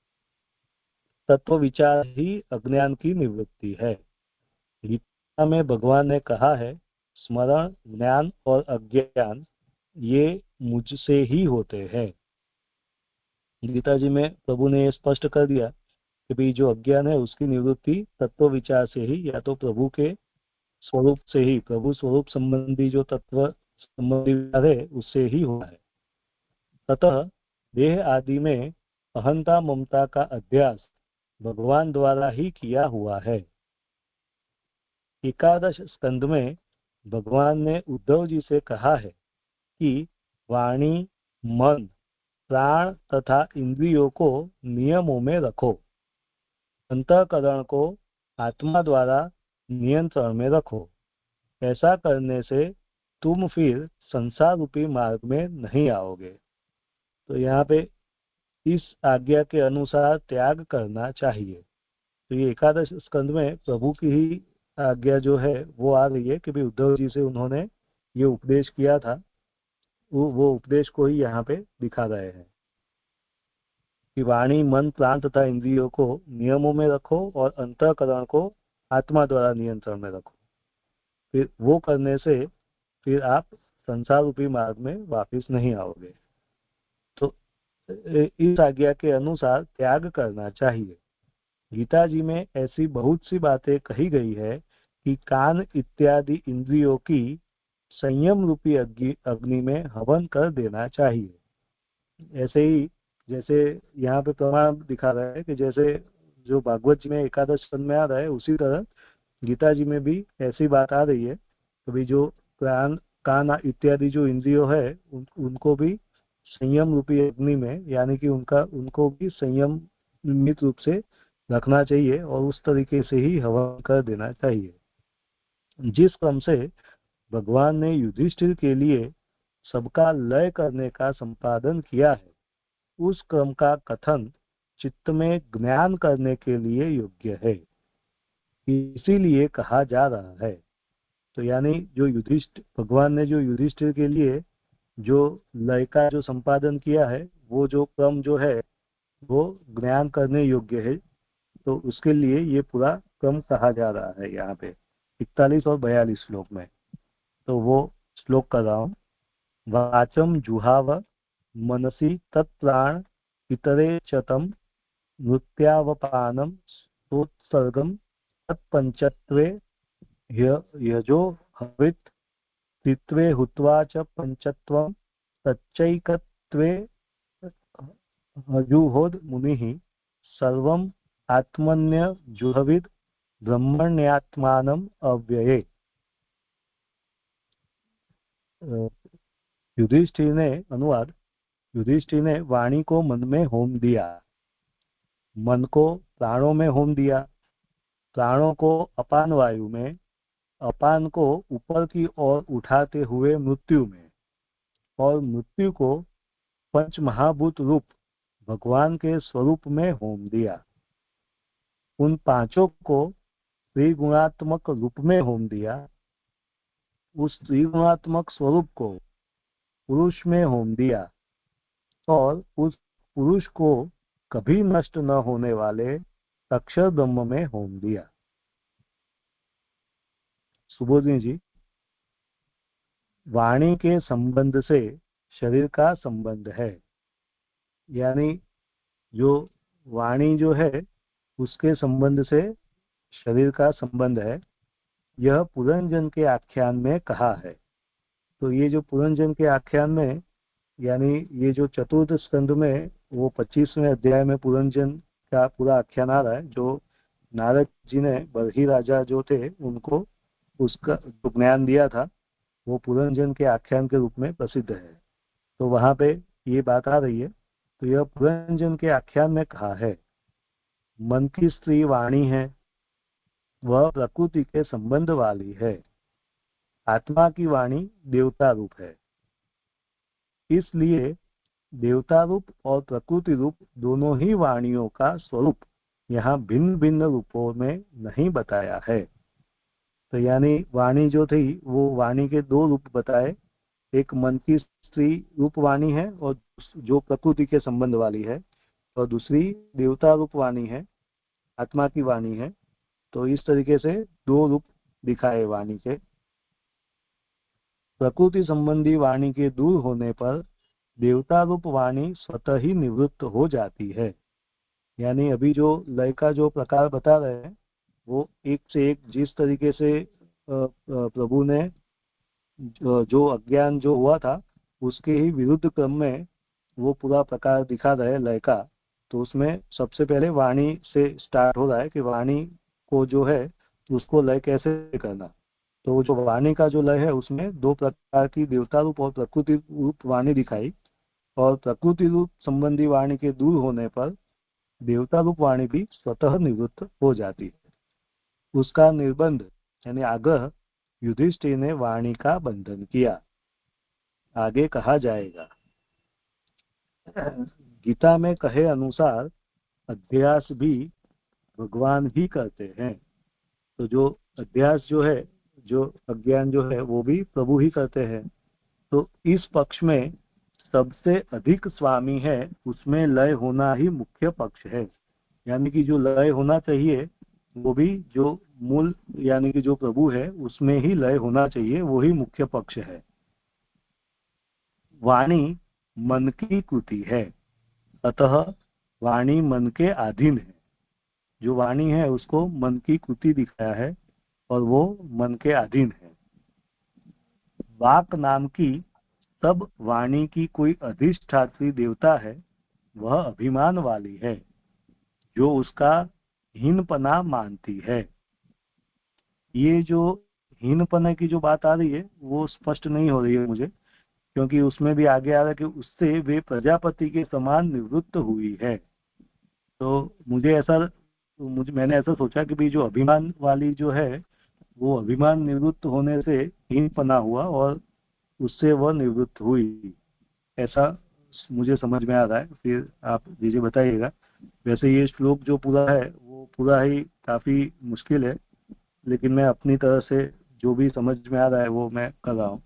तत्व विचार ही अज्ञान की निवृत्ति है। गीता में भगवान ने कहा है, स्मरण, ज्ञान और अज्ञान ये मुझसे ही होते हैं। गीता जी में प्रभु ने स्पष्ट कर दिया कि भाई जो अज्ञान है उसकी निवृत्ति तत्व विचार से ही, या तो प्रभु के स्वरूप से ही, प्रभु स्वरूप संबंधी जो तत्व संबंधी विचार है उससे ही हुआ है। अतः देह आदि में अहंता ममता का अभ्यास भगवान द्वारा ही किया हुआ है। एकादश स्कंद में भगवान ने उद्धव जी से कहा है कि वाणी, मन, प्राण तथा इंद्रियों को नियमों में रखो, अंतःकरण को आत्मा द्वारा नियंत्रण में रखो। ऐसा करने से तुम फिर संसार रूपी मार्ग में नहीं आओगे। तो यहाँ पे इस आज्ञा के अनुसार त्याग करना चाहिए। तो ये एकादश स्कंद में प्रभु की ही आज्ञा जो है वो आ रही है कि भाई उद्धव जी से उन्होंने ये उपदेश किया था, वो उपदेश को ही यहाँ पे दिखा रहे हैं कि वाणी, मन, प्राण तथा इंद्रियों को नियमों में रखो और अंतःकरण को आत्मा द्वारा नियंत्रण में रखो। फिर वो करने से फिर आप संसार रूपी मार्ग में वापस नहीं आओगे। तो इस आज्ञा के अनुसार त्याग करना चाहिए। गीता जी में ऐसी बहुत सी बातें कही गई है कि कान इत्यादि इंद्रियों की संयम रूपी अग्नि में हवन कर देना चाहिए। ऐसे ही जैसे यहाँ पे प्रमाण दिखा रहा है कि जैसे जो भागवत जी में एकादश स्कंद में आ रहा है, उसी तरह गीता जी में भी ऐसी बात आ रही है। तो भी जो कान इत्यादि जो इंद्रियों है उनको भी संयम रूपी अग्नि में, यानी कि उनको भी संयम नियमित रूप से रखना चाहिए और उस तरीके से ही हवन कर देना चाहिए। जिस क्रम से भगवान ने युधिष्ठिर के लिए सबका लय करने का संपादन किया है, उस क्रम का कथन चित्त में ज्ञान करने के लिए योग्य है, इसीलिए कहा जा रहा है। तो यानी जो भगवान ने जो युधिष्ठिर के लिए जो लय का जो संपादन किया है, वो जो क्रम जो है वो ज्ञान करने योग्य है। तो उसके लिए ये पूरा क्रम कहा जा रहा है यहाँ पे 41 और 42 श्लोक में। तो वो श्लोक कर रहा हूँ। वाचम जुहाव मनसी तत्प्राण इतरे चतम नृत्यावपानम सोत्सर्गम तत्पंचत्वे यजो हवित त्रित्वे हुत्वा च पंचत्वं तच्चैकत्वे जुहोद मुनिः सर्वम् आत्मन्य जुहविद ब्रह्मण्यात्मानम अव्यये। युधिष्ठिर ने अनुवाद, युधिष्ठिर ने वाणी को मन में होम दिया, मन को प्राणों में होम दिया, प्राणों को अपान वायु में, अपान को ऊपर की ओर उठाते हुए मृत्यु में, और मृत्यु को पंच महाभूत रूप भगवान के स्वरूप में होम दिया। उन पांचों को त्रिगुणात्मक रूप में होम दिया। उस त्रिगुणात्मक स्वरूप को पुरुष में होम दिया और उस पुरुष को कभी नष्ट न होने वाले अक्षर ब्रह्म में होम दिया। सुबोधनी जी, वाणी के संबंध से शरीर का संबंध है, यानी जो वाणी जो है उसके संबंध से शरीर का संबंध है। यह पुरंजन के आख्यान में कहा है। तो ये जो पुरंजन के आख्यान में, यानी ये जो चतुर्थ स्कंद में वो 25वें अध्याय में पुरंजन का पूरा आख्यान आ रहा है, जो नारद जी ने बरही राजा जो थे उनको उसका जो ज्ञान दिया था वो पुरंजन के आख्यान के रूप में प्रसिद्ध है। तो वहां पे ये बात आ रही है। तो यह पुरंजन के आख्यान में कहा है मन की स्त्री वाणी है, वह प्रकृति के संबंध वाली है। आत्मा की वाणी देवता रूप है, इसलिए देवता रूप और प्रकृति रूप दोनों ही वाणियों का स्वरूप यहाँ भिन्न भिन्न रूपों में नहीं बताया है। तो यानी वाणी जो थी वो वाणी के दो रूप बताए, एक मन की स्त्री रूप वाणी है और जो प्रकृति के संबंध वाली है, और दूसरी देवता रूप वाणी है, आत्मा की वाणी है। तो इस तरीके से दो रूप दिखाए वाणी के। प्रकृति संबंधी वाणी के दूर होने पर देवता रूप वाणी स्वतः ही निवृत्त हो जाती है। यानी अभी जो लय का जो प्रकार बता रहे हैं वो एक से एक जिस तरीके से प्रभु ने जो अज्ञान जो हुआ था उसके ही विरुद्ध क्रम में वो पूरा प्रकार दिखा रहे लय का। तो उसमें सबसे पहले वाणी से स्टार्ट हो रहा है कि वाणी को जो है उसको लय कैसे करना। तो जो वाणी का जो लय है उसमें दो प्रकार की देवता रूप और प्रकृति रूप वाणी दिखाई, और प्रकृति रूप संबंधी वाणी के दूर होने पर देवता रूप वाणी भी स्वतः निवृत्त हो जाती है। उसका निर्बंध यानी आग्रह युधिष्ठिर ने वाणी का बंधन किया। आगे कहा जाएगा, गीता में कहे अनुसार अध्यास भी भगवान ही करते हैं। तो जो अध्यास जो है, जो अज्ञान जो है वो भी प्रभु ही करते हैं। तो इस पक्ष में सबसे अधिक स्वामी है उसमें लय होना ही मुख्य पक्ष है। यानी कि जो लय होना चाहिए वो भी जो मूल यानी कि जो प्रभु है उसमें ही लय होना चाहिए, वो ही मुख्य पक्ष है। वाणी मन की कृति है, अतः वाणी मन के अधीन है। जो वाणी है उसको मन की कृति दिखाया है और वो मन के अधीन है। वाक नाम की तब वाणी की कोई अधिष्ठात्री देवता है, वह अभिमान वाली है, जो उसका हीनपना मानती है। ये जो हीनपना की जो बात आ रही है वो स्पष्ट नहीं हो रही है मुझे, क्योंकि उसमें भी आगे आ रहा है कि उससे वे प्रजापति के समान निवृत्त हुई है। तो मैंने ऐसा सोचा कि भाई जो अभिमान वाली जो है वो अभिमान निवृत्त होने से हीनपना हुआ और उससे वह निवृत्त हुई, ऐसा मुझे समझ में आ रहा है। फिर आप दीजिए बताइएगा। वैसे ये श्लोक जो पूरा है वो पूरा ही काफी मुश्किल है, लेकिन मैं अपनी तरह से जो भी समझ में आ रहा है वो मैं कर रहा हूँ।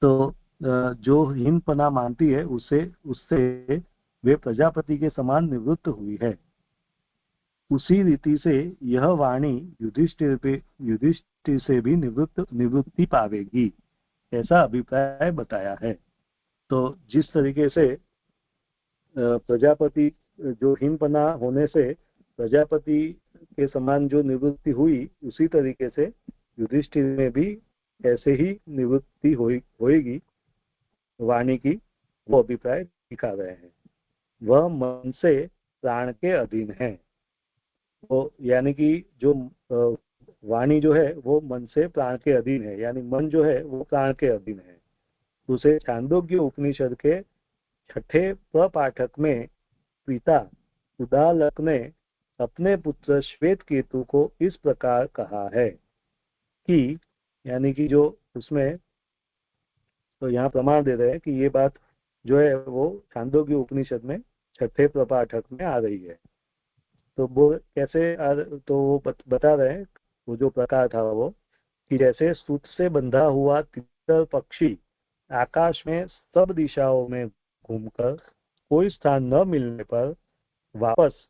तो जो हीनपना मानती है उससे वे प्रजापति के समान निवृत्त हुई है। उसी रीति से यह वाणी युधिष्ठिर से भी निवृत्ति पावेगी, ऐसा अभिप्राय बताया है। तो जिस तरीके से प्रजापति जो हीनपना होने से प्रजापति के समान जो निवृत्ति हुई, उसी तरीके से युधिष्ठिर में भी ऐसे ही निवृत्ति होएगी वाणी की, वो अभिप्राय दिखा रहे हैं। वह मन से प्राण के अधीन है। तो यानी कि जो वाणी जो है वो मन से प्राण के अधीन है, यानी मन जो है वो प्राण के अधीन है। उसे छांदोग्य उपनिषद के 6ठे प्रपाठक में पिता उदालक ने अपने पुत्र श्वेत केतु को इस प्रकार कहा है कि, यानी कि जो उसमें तो यहाँ प्रमाण दे रहे हैं कि ये बात जो है वो छांदोग्य उपनिषद में 6ठे प्रपाठक में आ रही है। तो वो कैसे तो वो बता रहे हैं, वो जो प्रकार था वो कि जैसे सूत से बंधा हुआ तितर पक्षी आकाश में सब दिशाओं में घूमकर कोई स्थान न मिलने पर वापस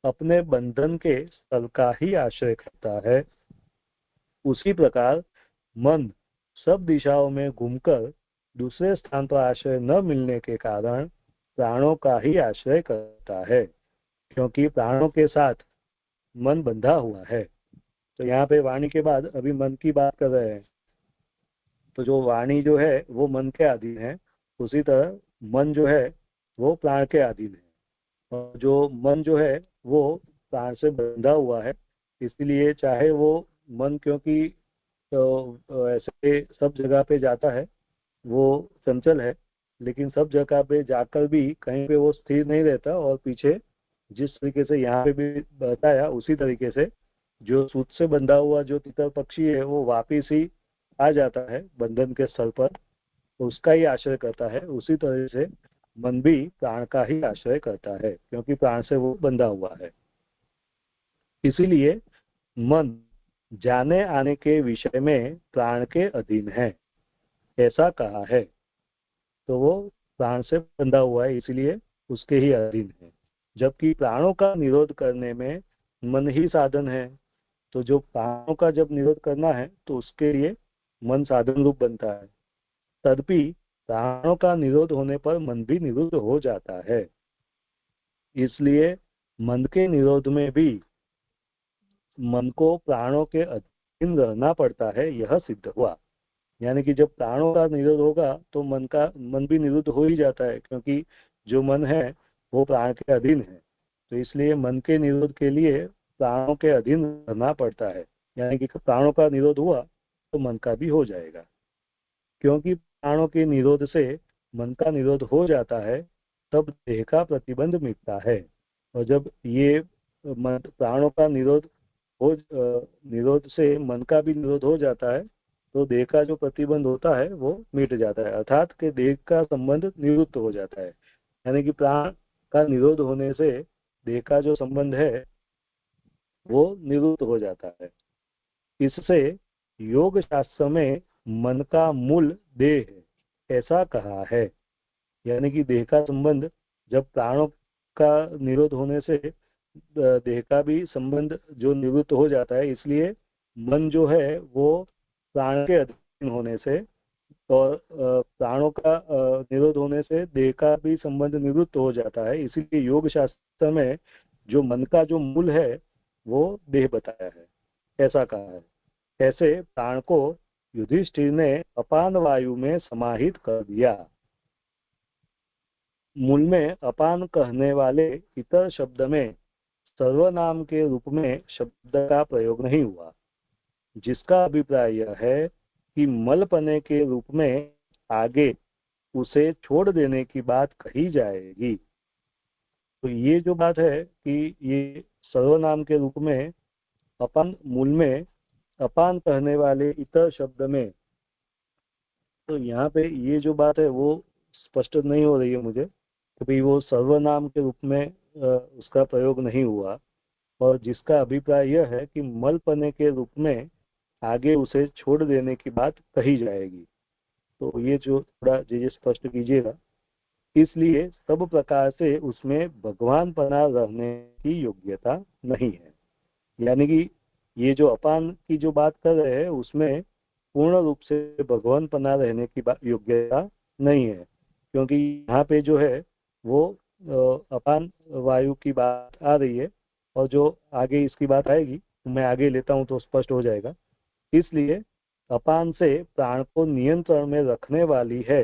अपने बंधन के स्थल का ही आश्रय करता है, उसी प्रकार मन सब दिशाओं में घूमकर दूसरे स्थान पर आश्रय न मिलने के कारण प्राणों का ही आश्रय करता है, क्योंकि प्राणों के साथ मन बंधा हुआ है। तो यहाँ पे वाणी के बाद अभी मन की बात कर रहे हैं। तो जो वाणी जो है वो मन के अधीन है, उसी तरह मन जो है वो प्राण के अधीन है, और जो मन जो है वो प्राण से बंधा हुआ है। इसलिए चाहे वो मन, क्योंकि तो ऐसे सब जगह पे जाता है, वो चंचल है, लेकिन सब जगह पे जाकर भी कहीं पे वो स्थिर नहीं रहता और पीछे जिस तरीके से यहाँ पे भी बताया उसी तरीके से जो सूत से बंधा हुआ जो तितर पक्षी है वो वापिस ही आ जाता है बंधन के स्थल पर, उसका ही आश्रय करता है। उसी तरह से मन भी प्राण का ही आश्रय करता है क्योंकि प्राण से वो बंधा हुआ है। इसीलिए मन जाने आने के विषय में प्राण के अधीन है, ऐसा कहा है। तो वो प्राण से बंधा हुआ है इसलिए उसके ही अधीन है, जबकि प्राणों का निरोध करने में मन ही साधन है। तो जो प्राणों का जब निरोध करना है तो उसके लिए मन साधन रूप बनता है। तदपि प्राणों का निरोध होने पर मन भी निरुद्ध हो जाता है। इसलिए मन के निरोध में भी मन को प्राणों के अधीन रहना पड़ता है, यह सिद्ध हुआ। यानी कि जब प्राणों का निरोध होगा तो मन भी निरुद्ध हो ही जाता है, क्योंकि जो मन है वो प्राण के अधीन है। तो इसलिए मन के निरोध के लिए प्राणों के अधीन रहना पड़ता है। यानी कि प्राणों का निरोध हुआ तो मन का भी हो जाएगा। क्योंकि प्राणों के निरोध से मन का निरोध हो जाता है तब देह का प्रतिबंध मिटता है। और जब ये प्राणों का निरोध से मन का भी निरोध हो जाता है तो देह का जो प्रतिबंध होता है वो मिट जाता है, अर्थात कि देह का संबंध निवृत्त हो जाता है। यानी कि प्राण का निरोध होने से देह का जो संबंध है वो निवृत्त हो जाता है। इससे योग शास्त्र में मन का मूल देह है, ऐसा कहा है। यानी कि देह का संबंध जब प्राणों का निरोध होने से देह का भी संबंध जो निवृत्त हो जाता है, इसलिए मन जो है वो प्राण के अधीन होने से और प्राणों का निरोध होने से देह का भी संबंध निवृत्त हो जाता है। इसीलिए योग शास्त्र में जो मन का जो मूल है वो देह बताया है, ऐसा कहा है। ऐसे प्राण को युधिष्ठिर ने अपान वायु में समाहित कर दिया। मूल में अपान कहने वाले इतर शब्द में सर्वनाम के रूप में शब्द का प्रयोग नहीं हुआ, जिसका अभिप्राय यह है कि मलपने के रूप में आगे उसे छोड़ देने की बात कही जाएगी। तो ये जो बात है कि ये सर्वनाम के रूप में अपान, मूल में अपान कहने वाले इतर शब्द में, तो यहाँ पे ये जो बात है वो स्पष्ट नहीं हो रही है मुझे कि भाई वो सर्वनाम के रूप में उसका प्रयोग नहीं हुआ, और जिसका अभिप्राय यह है कि मलपने के रूप में आगे उसे छोड़ देने की बात कही जाएगी। तो ये जो थोड़ा जी स्पष्ट कीजिएगा। इसलिए सब प्रकार से उसमें भगवान पना रहने की योग्यता नहीं है। यानी कि ये जो अपान की जो बात कर रहे हैं उसमें पूर्ण रूप से भगवान पना रहने की योग्यता नहीं है, क्योंकि यहाँ पे जो है वो अपान वायु की बात आ रही है, और जो आगे इसकी बात आएगी मैं आगे लेता हूँ तो स्पष्ट हो जाएगा। इसलिए अपान से प्राण को नियंत्रण में रखने वाली है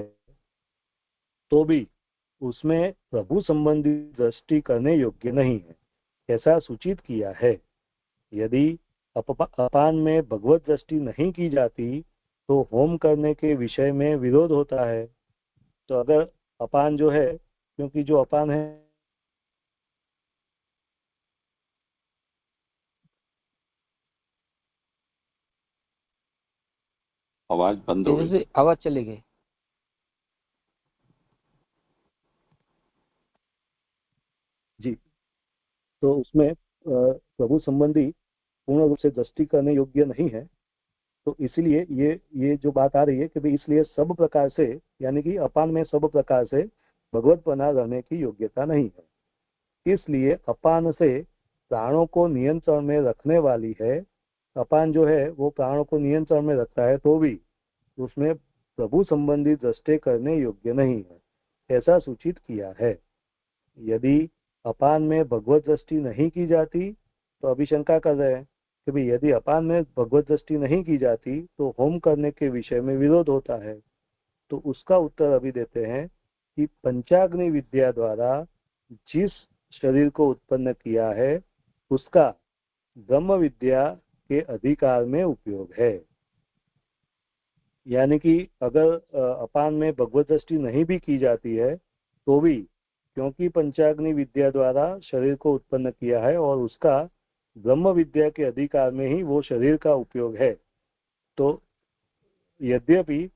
तो भी उसमें प्रभु संबंधी दृष्टि करने योग्य नहीं है, ऐसा सूचित किया है। यदि अपान में भगवत दृष्टि नहीं की जाती तो होम करने के विषय में विरोध होता है। तो अगर अपान जो है, क्योंकि जो अपान है आवाज बंद हो गई। आवाज चली गई। जी, तो उसमें प्रभु संबंधी पूर्ण रूप से दृष्टि करने योग्य नहीं है। तो इसलिए ये जो बात आ रही है कि भाई इसलिए सब प्रकार से, यानी कि अपान में सब प्रकार से भगवतपना रहने की योग्यता नहीं है। इसलिए अपान से प्राणों को नियंत्रण में रखने वाली है। अपान जो है वो प्राणों को नियंत्रण में रखता है तो भी उसमें प्रभु संबंधी दृष्टि करने योग्य नहीं है, ऐसा सूचित किया है। यदि अपान में भगवत दृष्टि नहीं की जाती तो अभिशंका कर रहे हैं कि भाई यदि अपान में भगवत दृष्टि नहीं की जाती तो होम करने के विषय में विरोध होता है। तो उसका उत्तर अभी देते हैं कि पंचाग्नि विद्या द्वारा जिस शरीर को उत्पन्न किया है उसका ब्रह्म विद्या के अधिकार में उपयोग है। यानी कि अगर अपान में भगवत दृष्टि नहीं भी की जाती है तो भी क्योंकि पंचाग्नि विद्या द्वारा शरीर को उत्पन्न किया है और उसका ब्रह्म विद्या के अधिकार में ही वो शरीर का उपयोग है। तो यद्यपि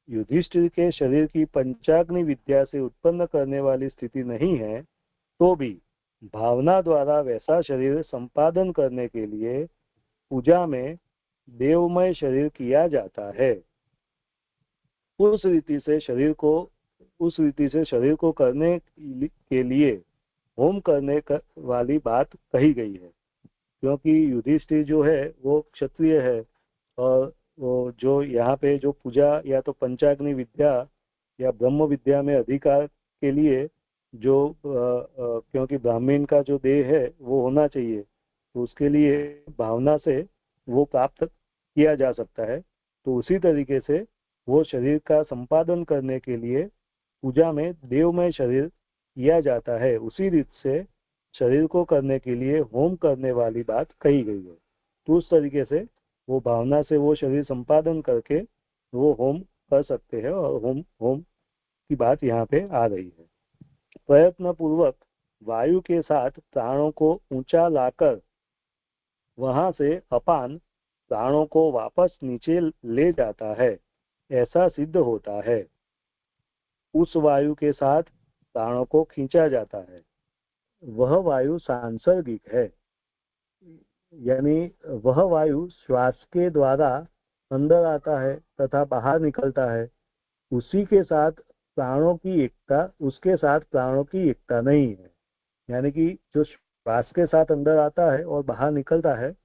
युधिष्ठिर के शरीर की पंचाग्नि विद्या से उत्पन्न करने वाली स्थिति नहीं है, तो भी भावना द्वारा वैसा शरीर संपादन करने के लिए पूजा में देवमय शरीर किया जाता है। उस रीति से शरीर को करने के लिए होम करने वाली बात कही गई है, क्योंकि युधिष्ठिर जो है वो क्षत्रिय है और वो जो यहाँ पे जो पूजा या तो पंचाग्नि विद्या या ब्रह्म विद्या में अधिकार के लिए जो क्योंकि ब्राह्मण का जो देह है वो होना चाहिए, तो उसके लिए भावना से वो प्राप्त किया जा सकता है। तो उसी तरीके से वो शरीर का संपादन करने के लिए पूजा में देवमय शरीर किया जाता है। उसी रीत से शरीर को करने के लिए होम करने वाली बात कही गई है। तो उस तरीके से वो भावना से वो शरीर संपादन करके वो होम कर सकते हैं और होम की बात यहाँ पे आ रही है। प्रयत्न पूर्वक वायु के साथ प्राणों को ऊंचा लाकर वहां से अपान प्राणों को वापस नीचे ले जाता है, ऐसा सिद्ध होता है। उस वायु के साथ प्राणों को खींचा जाता है, वह वायु सांसर्गिक है, यानी वह वायु श्वास के द्वारा अंदर आता है तथा बाहर निकलता है। उसी के साथ प्राणों की एकता, उसके साथ प्राणों की एकता नहीं है, यानी कि जो श्वास के साथ अंदर आता है और बाहर निकलता है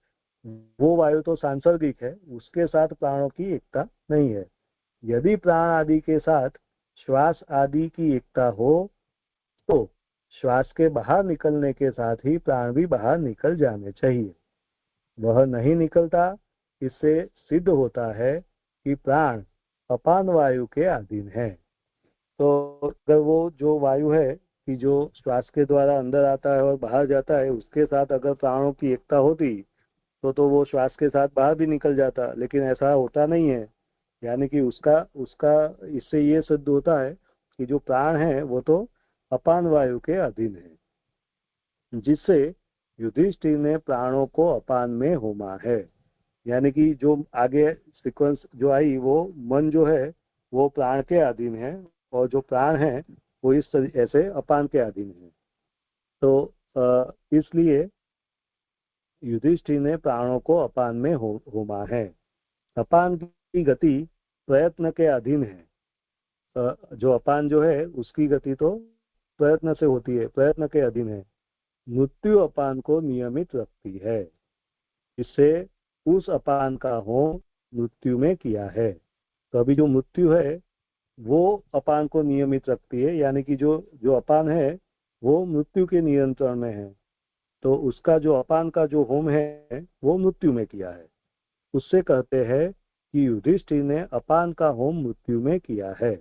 वो वायु तो सांसर्गिक है, उसके साथ प्राणों की एकता नहीं है। यदि प्राण आदि के साथ श्वास आदि की एकता हो तो श्वास के बाहर निकलने के साथ ही प्राण भी बाहर निकल जाने चाहिए। वह नहीं निकलता, इससे सिद्ध होता है कि प्राण अपान वायु के अधीन है। तो अगर वो जो वायु है कि जो श्वास के द्वारा अंदर आता है और बाहर जाता है, उसके साथ अगर प्राणों की एकता होती तो वो श्वास के साथ बाहर भी निकल जाता, लेकिन ऐसा होता नहीं है। यानी कि उसका इससे ये सिद्ध होता है कि जो प्राण है वो तो अपान वायु के अधीन है, जिससे युधिष्ठिर ने प्राणों को अपान में होमा है। यानी कि जो आगे सीक्वेंस जो आई वो मन जो है वो प्राण के अधीन है और जो प्राण है वो इस ऐसे अपान के अधीन है। तो इसलिए युधिष्ठिर ने प्राणों को अपान में होमा है। अपान की गति प्रयत्न के अधीन है। जो अपान जो है उसकी गति तो प्रयत्न से होती है, प्रयत्न के अधीन है। मृत्यु अपान को नियमित रखती है, इससे उस अपान का होम मृत्यु में किया है। तो अभी जो मृत्यु है वो अपान को नियमित रखती है, यानी कि जो अपान है वो मृत्यु के नियंत्रण में है, तो उसका जो अपान का जो होम है वो मृत्यु में किया है। उससे कहते हैं कि युधिष्ठिर ने अपान का होम मृत्यु में किया है।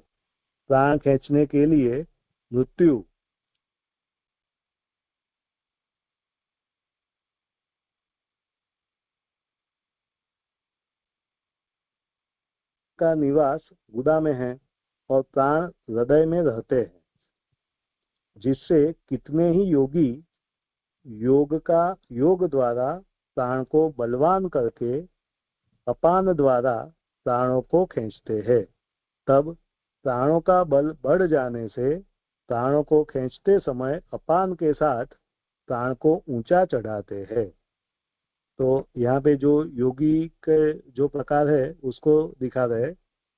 प्राण खींचने के लिए मृत्यु का निवास गुदा में है और प्राण हृदय में रहते हैं, जिससे कितने ही योगी योग द्वारा प्राण को बलवान करके अपान द्वारा प्राणों को खींचते हैं। तब प्राणों का बल बढ़ जाने से प्राणों को खींचते समय अपान के साथ प्राण को ऊंचा चढ़ाते हैं। तो यहाँ पे जो योगी के जो प्रकार है उसको दिखा रहे,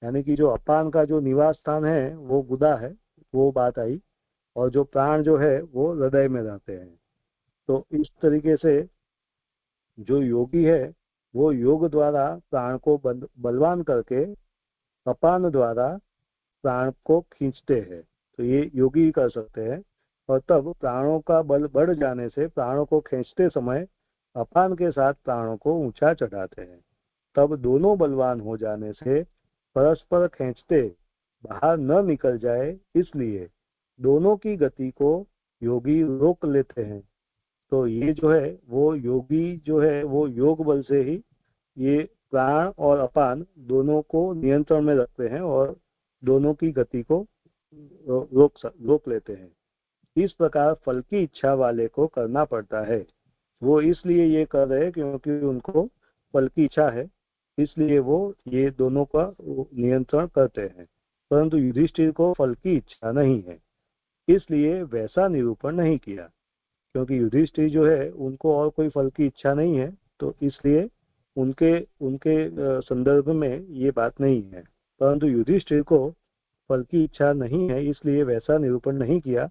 यानी कि जो अपान का जो निवास स्थान है वो गुदा है, वो बात आई, और जो प्राण जो है वो हृदय में रहते हैं। तो इस तरीके से जो योगी है वो योग द्वारा प्राण को बलवान करके अपान द्वारा प्राण को खींचते हैं। तो ये योगी कर सकते हैं, और तब प्राणों का बल बढ़ जाने से प्राणों को खींचते समय अपान के साथ प्राणों को ऊंचा चढ़ाते हैं। तब दोनों बलवान हो जाने से परस्पर खींचते बाहर न निकल जाए, इसलिए दोनों की गति को योगी रोक लेते हैं। तो ये जो है वो योगी जो है वो योग बल से ही ये प्राण और अपान दोनों को नियंत्रण में रखते हैं और दोनों की गति को रोक लेते हैं। इस प्रकार फल की इच्छा वाले को करना पड़ता है। वो इसलिए ये कर रहे क्योंकि उनको फल की इच्छा है, इसलिए वो ये दोनों का नियंत्रण करते हैं। परंतु युधिष्ठिर को फल की इच्छा नहीं है, इसलिए वैसा निरूपण नहीं किया। क्योंकि युधिष्ठिर जो है उनको और कोई फल की इच्छा नहीं है, तो इसलिए उनके उनके संदर्भ में ये बात नहीं है। परंतु युधिष्ठिर को फल की इच्छा नहीं है, इसलिए वैसा निरूपण नहीं किया।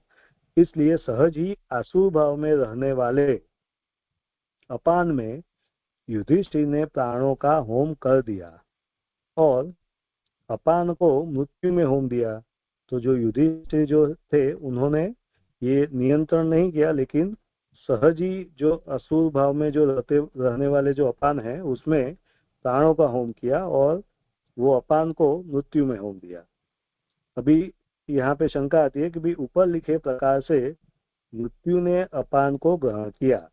इसलिए सहज ही आसुर भाव में रहने वाले अपान में युधिष्ठिर ने प्राणों का होम कर दिया और अपान को मृत्यु में होम दिया। तो जो युधिष्ठिर जो थे उन्होंने ये नियंत्रण नहीं किया, लेकिन सहज ही जो असुर भाव में जो रहने वाले जो अपान है उसमें प्राणों का होम किया और वो अपान को मृत्यु में होम दिया। अभी यहाँ पे शंका आती है कि भी ऊपर लिखे प्रकार से मृत्यु ने अपान को ग्रहण किया।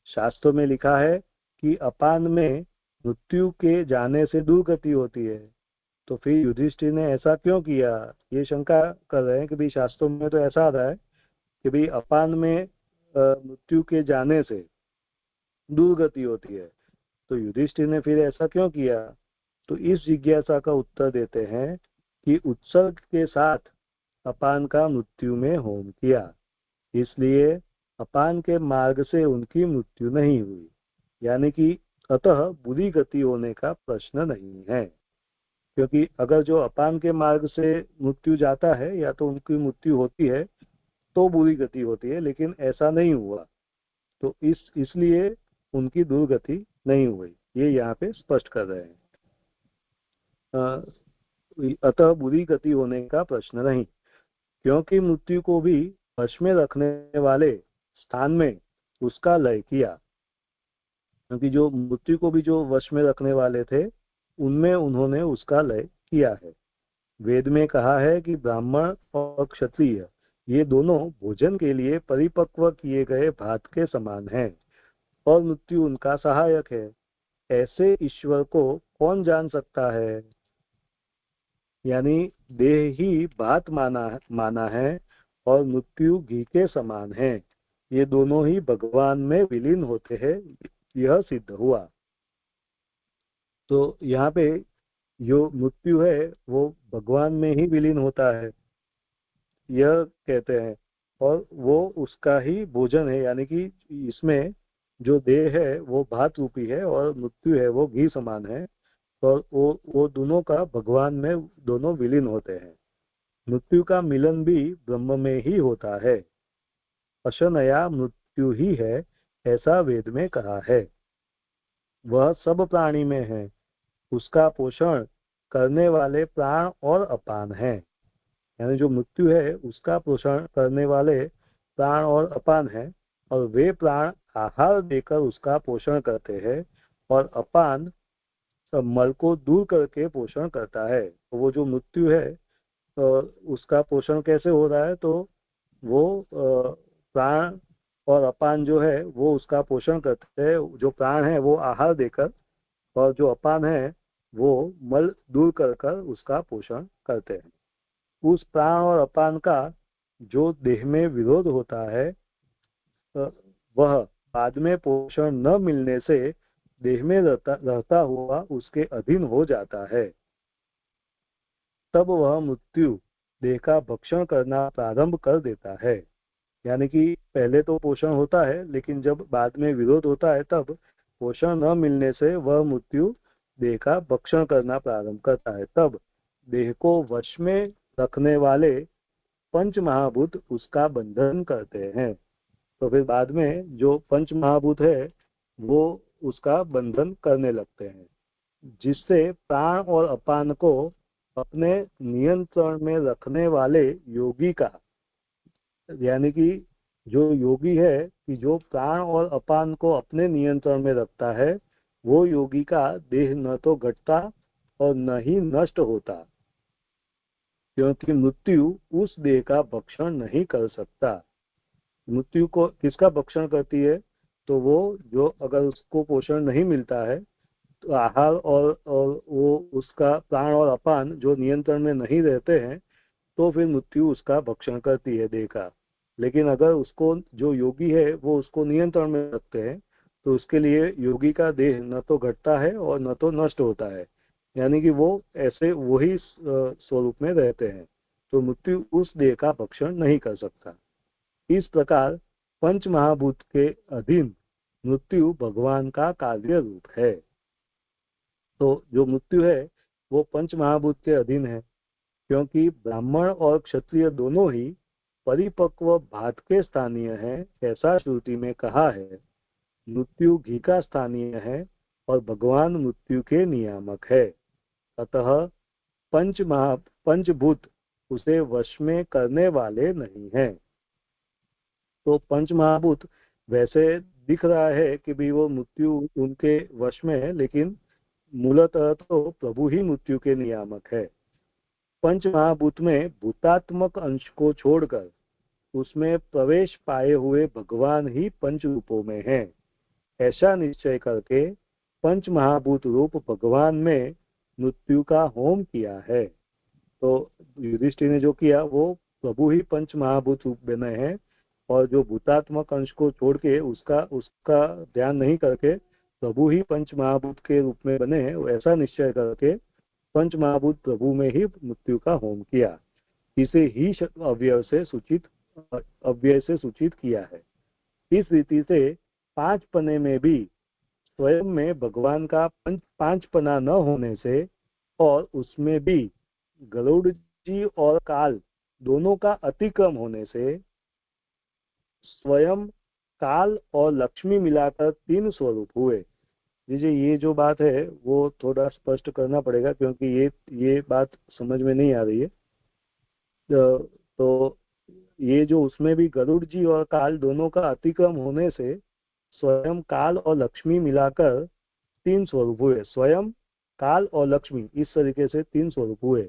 शास्त्रों में लिखा है कि अपान में मृत्यु के जाने से दुर्गति होती है, तो फिर युधिष्ठिर ने ऐसा क्यों किया? ये शंका कर रहे हैं कि भाई शास्त्रों में तो ऐसा आ रहा है कि भाई अपान में मृत्यु के जाने से दुर्गति होती है, तो युधिष्ठिर ने फिर ऐसा क्यों किया? तो इस जिज्ञासा का उत्तर देते हैं कि उत्सर्ग के साथ अपान का मृत्यु में होम किया, इसलिए अपान के मार्ग से उनकी मृत्यु नहीं हुई। यानी कि अतः बुरी गति होने का प्रश्न नहीं है, क्योंकि अगर जो अपान के मार्ग से मृत्यु जाता है या तो उनकी मृत्यु होती है तो बुरी गति होती है, लेकिन ऐसा नहीं हुआ, तो इसलिए उनकी दुर्गति नहीं हुई। ये यहाँ पे स्पष्ट कर रहे हैं। अतः बुरी गति होने का प्रश्न नहीं, क्योंकि मृत्यु को भी वश में रखने वाले स्थान में उसका लय किया। क्योंकि जो मृत्यु को भी जो वश में रखने वाले थे उनमें उन्होंने उसका लय किया है। वेद में कहा है कि ब्राह्मण और क्षत्रिय ये दोनों भोजन के लिए परिपक्व किए गए भात के समान हैं और मृत्यु उनका सहायक है। ऐसे ईश्वर को कौन जान सकता है? यानी देह ही भात माना है और मृत्यु घी के समान है, ये दोनों ही भगवान में विलीन होते हैं, यह सिद्ध हुआ। तो यहाँ पे जो मृत्यु है वो भगवान में ही विलीन होता है, यह कहते हैं, और वो उसका ही भोजन है। यानी कि इसमें जो देह है वो भात रूपी है और मृत्यु है वो घी समान है, और वो दोनों का भगवान में दोनों विलीन होते हैं। मृत्यु का मिलन भी ब्रह्म में ही होता है। अशनया मृत्यु ही है, ऐसा वेद में कहा है। वह सब प्राणी में है, उसका पोषण करने वाले प्राण और अपान हैं। यानी जो मृत्यु है उसका पोषण करने वाले प्राण और अपान हैं, और वे प्राण आहार देकर उसका पोषण करते हैं और अपान मल को दूर करके पोषण करता है। तो वो जो मृत्यु है उसका पोषण कैसे हो रहा है? तो वो प्राण और अपान जो है वो उसका पोषण करते हैं। जो प्राण है वो आहार देकर और जो अपान है वो मल दूर कर उसका पोषण करते हैं। उस प्राण और अपान का जो देह में विरोध होता है वह बाद में पोषण न मिलने से देह में रहता हुआ उसके अधीन हो जाता है। तब वह मृत्यु देह का भक्षण करना प्रारंभ कर देता है। यानी कि पहले तो पोषण होता है, लेकिन जब बाद में विरोध होता है तब पोषण न मिलने से वह मृत्यु देह का भक्षण करना प्रारंभ करता है। तब देह को वश में रखने वाले पंच महाभूत उसका बंधन करते हैं। तो फिर बाद में जो पंच महाभूत है वो उसका बंधन करने लगते हैं, जिससे प्राण और अपान को अपने नियंत्रण में रखने वाले योगी का, यानी कि जो योगी है कि जो प्राण और अपान को अपने नियंत्रण में रखता है, वो योगी का देह न तो घटता और न ही नष्ट होता, क्योंकि मृत्यु उस देह का भक्षण नहीं कर सकता। मृत्यु को किसका भक्षण करती है? तो वो जो अगर उसको पोषण नहीं मिलता है तो आहार और वो उसका प्राण और अपान जो नियंत्रण में नहीं रहते हैं, तो फिर मृत्यु उसका भक्षण करती है देह का। लेकिन अगर उसको जो योगी है वो उसको नियंत्रण में रखते हैं तो उसके लिए योगी का देह न तो घटता है और न तो नष्ट होता है, यानी कि वो ऐसे वही स्वरूप में रहते हैं, तो मृत्यु उस देह का भक्षण नहीं कर सकता। इस प्रकार पंच महाभूत के अधीन मृत्यु भगवान का कार्य रूप है। तो जो मृत्यु है वो पंच महाभूत के अधीन है, क्योंकि ब्राह्मण और क्षत्रिय दोनों ही परिपक्व भात के स्थानीय हैं, ऐसा श्रुति में कहा है। मृत्यु घी का स्थानीय है और भगवान मृत्यु के नियामक है, अतः पंचभूत उसे वश में करने वाले नहीं हैं। तो पंच महाभूत वैसे दिख रहा है कि भी वो मृत्यु उनके वश में है, लेकिन मूलतः तो प्रभु ही मृत्यु के नियामक है। पंच महाभूत में भूतात्मक अंश को छोड़कर उसमें प्रवेश पाए हुए भगवान ही पंच रूपों में हैं, ऐसा निश्चय करके पंच महाभूत रूप भगवान में मृत्यु का होम किया है। तो युधिष्ठिर ने जो किया वो प्रभु ही पंच महाभूत रूप बने हैं, और जो भूतात्मक अंश को छोड़ के उसका ध्यान नहीं करके प्रभु ही पंच महाभूत के रूप में बने हैं, ऐसा निश्चय करके पंच महाभूत प्रभु में ही मृत्यु का होम किया। इसे ही अव्यय से सूचित किया है। इस रीति से पांच पने में भी स्वयं में भगवान का पांच पना न होने से और उसमें भी गरुड़ जी और काल दोनों का अतिक्रम होने से स्वयं काल और लक्ष्मी मिलाकर तीन स्वरूप हुए। दीजिए ये जो बात है वो थोड़ा स्पष्ट करना पड़ेगा, क्योंकि ये बात समझ में नहीं आ रही है। तो ये जो उसमें भी गरुड़ जी और काल दोनों का अतिक्रम होने से स्वयं काल और लक्ष्मी मिलाकर तीन स्वरूप हुए। स्वयं काल और लक्ष्मी इस तरीके से तीन स्वरूप हुए।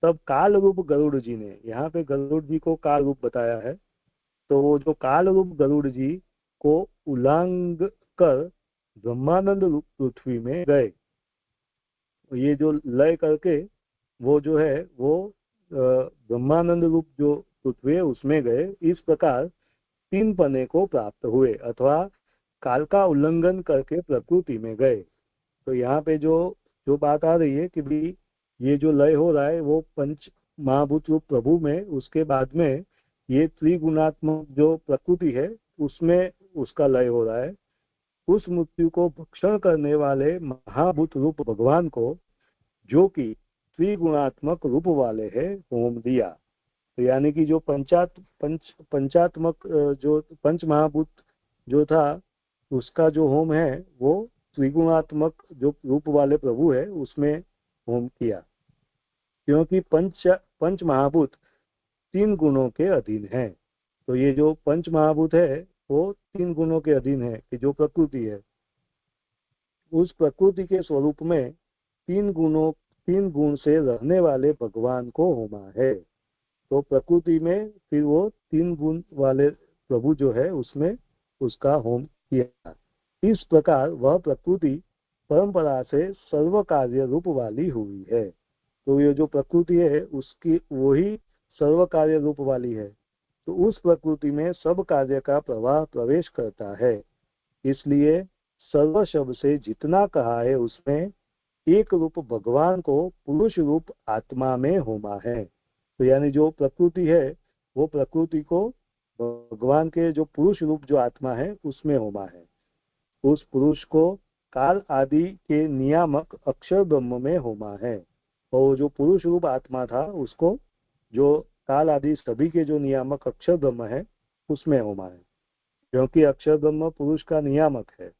तब काल रूप गरुड़ जी ने, यहाँ पे गरुड़ जी को काल रूप बताया है, तो वो जो काल रूप गरुड़ जी को उल्लंघ कर ब्रह्मानंद रूप पृथ्वी में गए। ये जो लय करके वो जो है वो ब्रह्मानंद रूप जो पृथ्वी है उसमें गए। इस प्रकार तीन पने को प्राप्त हुए अथवा काल का उल्लंघन करके प्रकृति में गए। तो यहाँ पे जो बात आ रही है कि भी ये जो लय हो रहा है वो पंच महाभूत रूप प्रभु में, उसके बाद में ये त्रिगुणात्मक जो प्रकृति है उसमें उसका लय हो रहा है। उस मृत्यु को भक्षण करने वाले महाभूत रूप भगवान को, जो कि त्रिगुणात्मक रूप वाले है, होम दिया। तो यानी कि जो पंचात्मक जो पंच महाभूत जो था उसका जो होम है वो त्रिगुणात्मक जो रूप वाले प्रभु है उसमें होम किया, क्योंकि पंच महाभूत तीन गुणों के अधीन है। तो ये जो पंच महाभूत है वो तीन गुणों के अधीन है, कि जो प्रकृति है उस प्रकृति के स्वरूप में तीन गुण से रहने वाले भगवान को होमा है। तो प्रकृति में फिर वो तीन गुण वाले प्रभु जो है उसमें उसका होम किया। इस प्रकार वह प्रकृति परंपरा से सर्व कार्य रूप वाली हुई है। तो ये जो प्रकृति है उसकी वही सर्व कार्य रूप वाली है, तो उस प्रकृति में सब कार्य का प्रवाह प्रवेश करता है। इसलिए सर्व शब्द से जितना कहा है उसमें एक रूप भगवान को पुरुष रूप आत्मा में होमा है। तो यानी जो प्रकृति है वो प्रकृति को भगवान के जो पुरुष रूप जो आत्मा है उसमें होमा है। उस पुरुष को काल आदि के नियामक अक्षर ब्रह्म में होमा है, और जो पुरुष रूप आत्मा था उसको जो काल आदि सभी के जो नियामक अक्षर ब्रह्म है उसमें होमा है, क्योंकि अक्षर ब्रह्म पुरुष का नियामक है।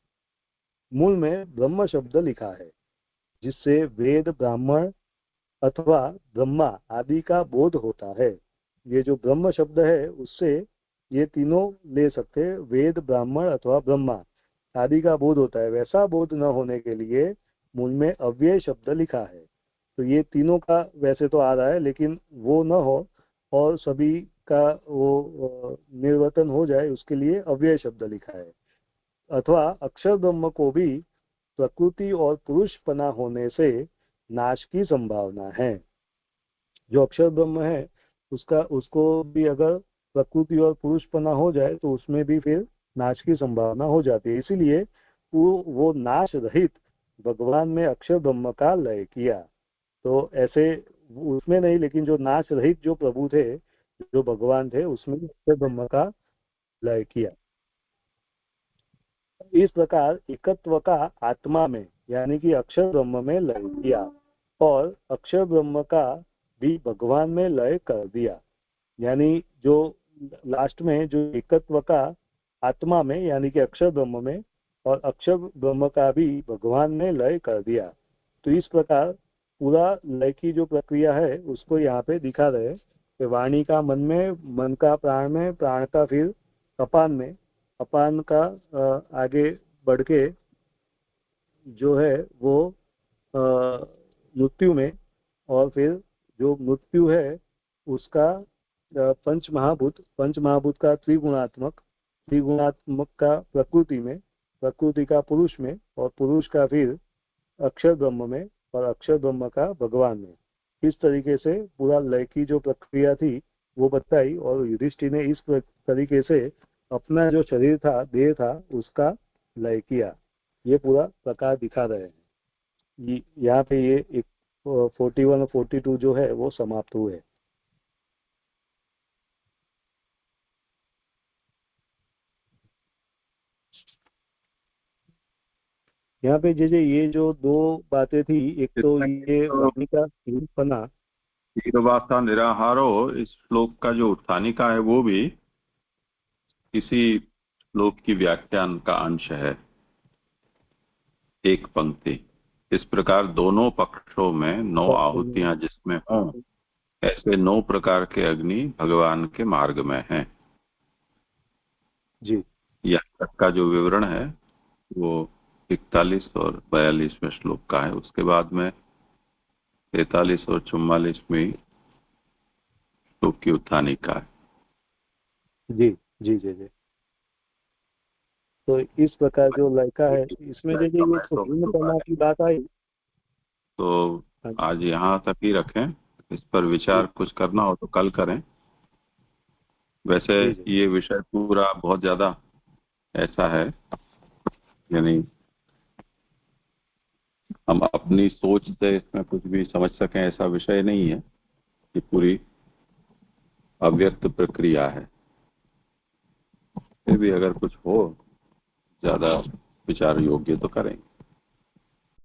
मूल में ब्रह्म शब्द लिखा है, जिससे वेद ब्राह्मण अथवा ब्रह्मा आदि का बोध होता है। ये जो ब्रह्म शब्द है उससे ये तीनों ले सकते हैं, वेद ब्राह्मण अथवा ब्रह्मा आदि का बोध होता है। वैसा बोध न होने के लिए मूल में अव्यय शब्द लिखा है। तो ये तीनों का वैसे तो आ रहा है, लेकिन वो न हो और सभी का वो निर्वर्तन हो जाए उसके लिए अव्यय शब्द लिखा है। अथवा अक्षर ब्रह्म को भी प्रकृति और पुरुषपना होने से नाश की संभावना है। जो अक्षर ब्रह्म है उसको भी अगर प्रकृति और पुरुषपना हो जाए तो उसमें भी फिर नाश की संभावना हो जाती है। इसीलिए वो नाश रहित भगवान में अक्षर ब्रह्म का लय किया। तो ऐसे उसमें नहीं, लेकिन जो नाश रहित जो प्रभु थे, जो भगवान थे, उसमें अक्षर ब्रह्म का लय किया। इस प्रकार एकत्व का आत्मा में यानी कि अक्षर ब्रह्म में लय किया और अक्षर ब्रह्म का भी भगवान में लय कर दिया। यानी जो लास्ट में जो एकत्व का आत्मा में यानी कि अक्षर ब्रह्म में और अक्षर ब्रह्म का भी भगवान में लय कर दिया। तो इस प्रकार पूरा लय की जो प्रक्रिया है उसको यहाँ पे दिखा रहे हैं कि वाणी का मन में, मन का प्राण में, प्राण का फिर अपान में, अपान का आगे बढ़ के जो है वो मृत्यु में, और फिर जो मृत्यु है उसका पंच महाभूत का त्रिगुणात्मक का प्रकृति में, प्रकृति का पुरुष में, और पुरुष का फिर अक्षर ब्रह्म में, और अक्षर ब्रह्म का भगवान में। इस तरीके से पूरा लय की जो प्रक्रिया थी वो बताई, और युधिष्ठिर ने इस तरीके से अपना जो शरीर था, देह था, उसका लय किया। ये पूरा प्रकार दिखा रहे हैं। यहाँ पे ये 41 और 42 जो है वो समाप्त हुए। यहाँ पे जैसे ये जो दो बातें थी, एक तो ये वाणी का निरूपणा, ईरवासा निराहारो, इस श्लोक का जो उत्थानिका है वो भी इसी श्लोक की व्याख्यान का अंश है, एक पंक्ति। इस प्रकार दोनों पक्षों में 9 आहुतियां जिसमें हों, ऐसे 9 प्रकार के अग्नि भगवान के मार्ग में हैं जी। यहाँ तक का जो विवरण है वो 41 और 42वें श्लोक का है। उसके बाद में 43 और 44 में श्लोक की उत्थानिका है। जी जी जी जी। तो इस प्रकार जो लयका है इसमें जैसे ये पूर्णपना की बात आई, तो आज यहाँ तक ही रखें। इस पर विचार कुछ करना हो तो कल करें। वैसे ये विषय पूरा बहुत ज्यादा ऐसा है, यानी हम अपनी सोच से इसमें कुछ भी समझ सकें ऐसा विषय नहीं है। ये पूरी अव्यक्त प्रक्रिया है। फिर भी अगर कुछ हो ज्यादा विचार योग्य तो करेंगे।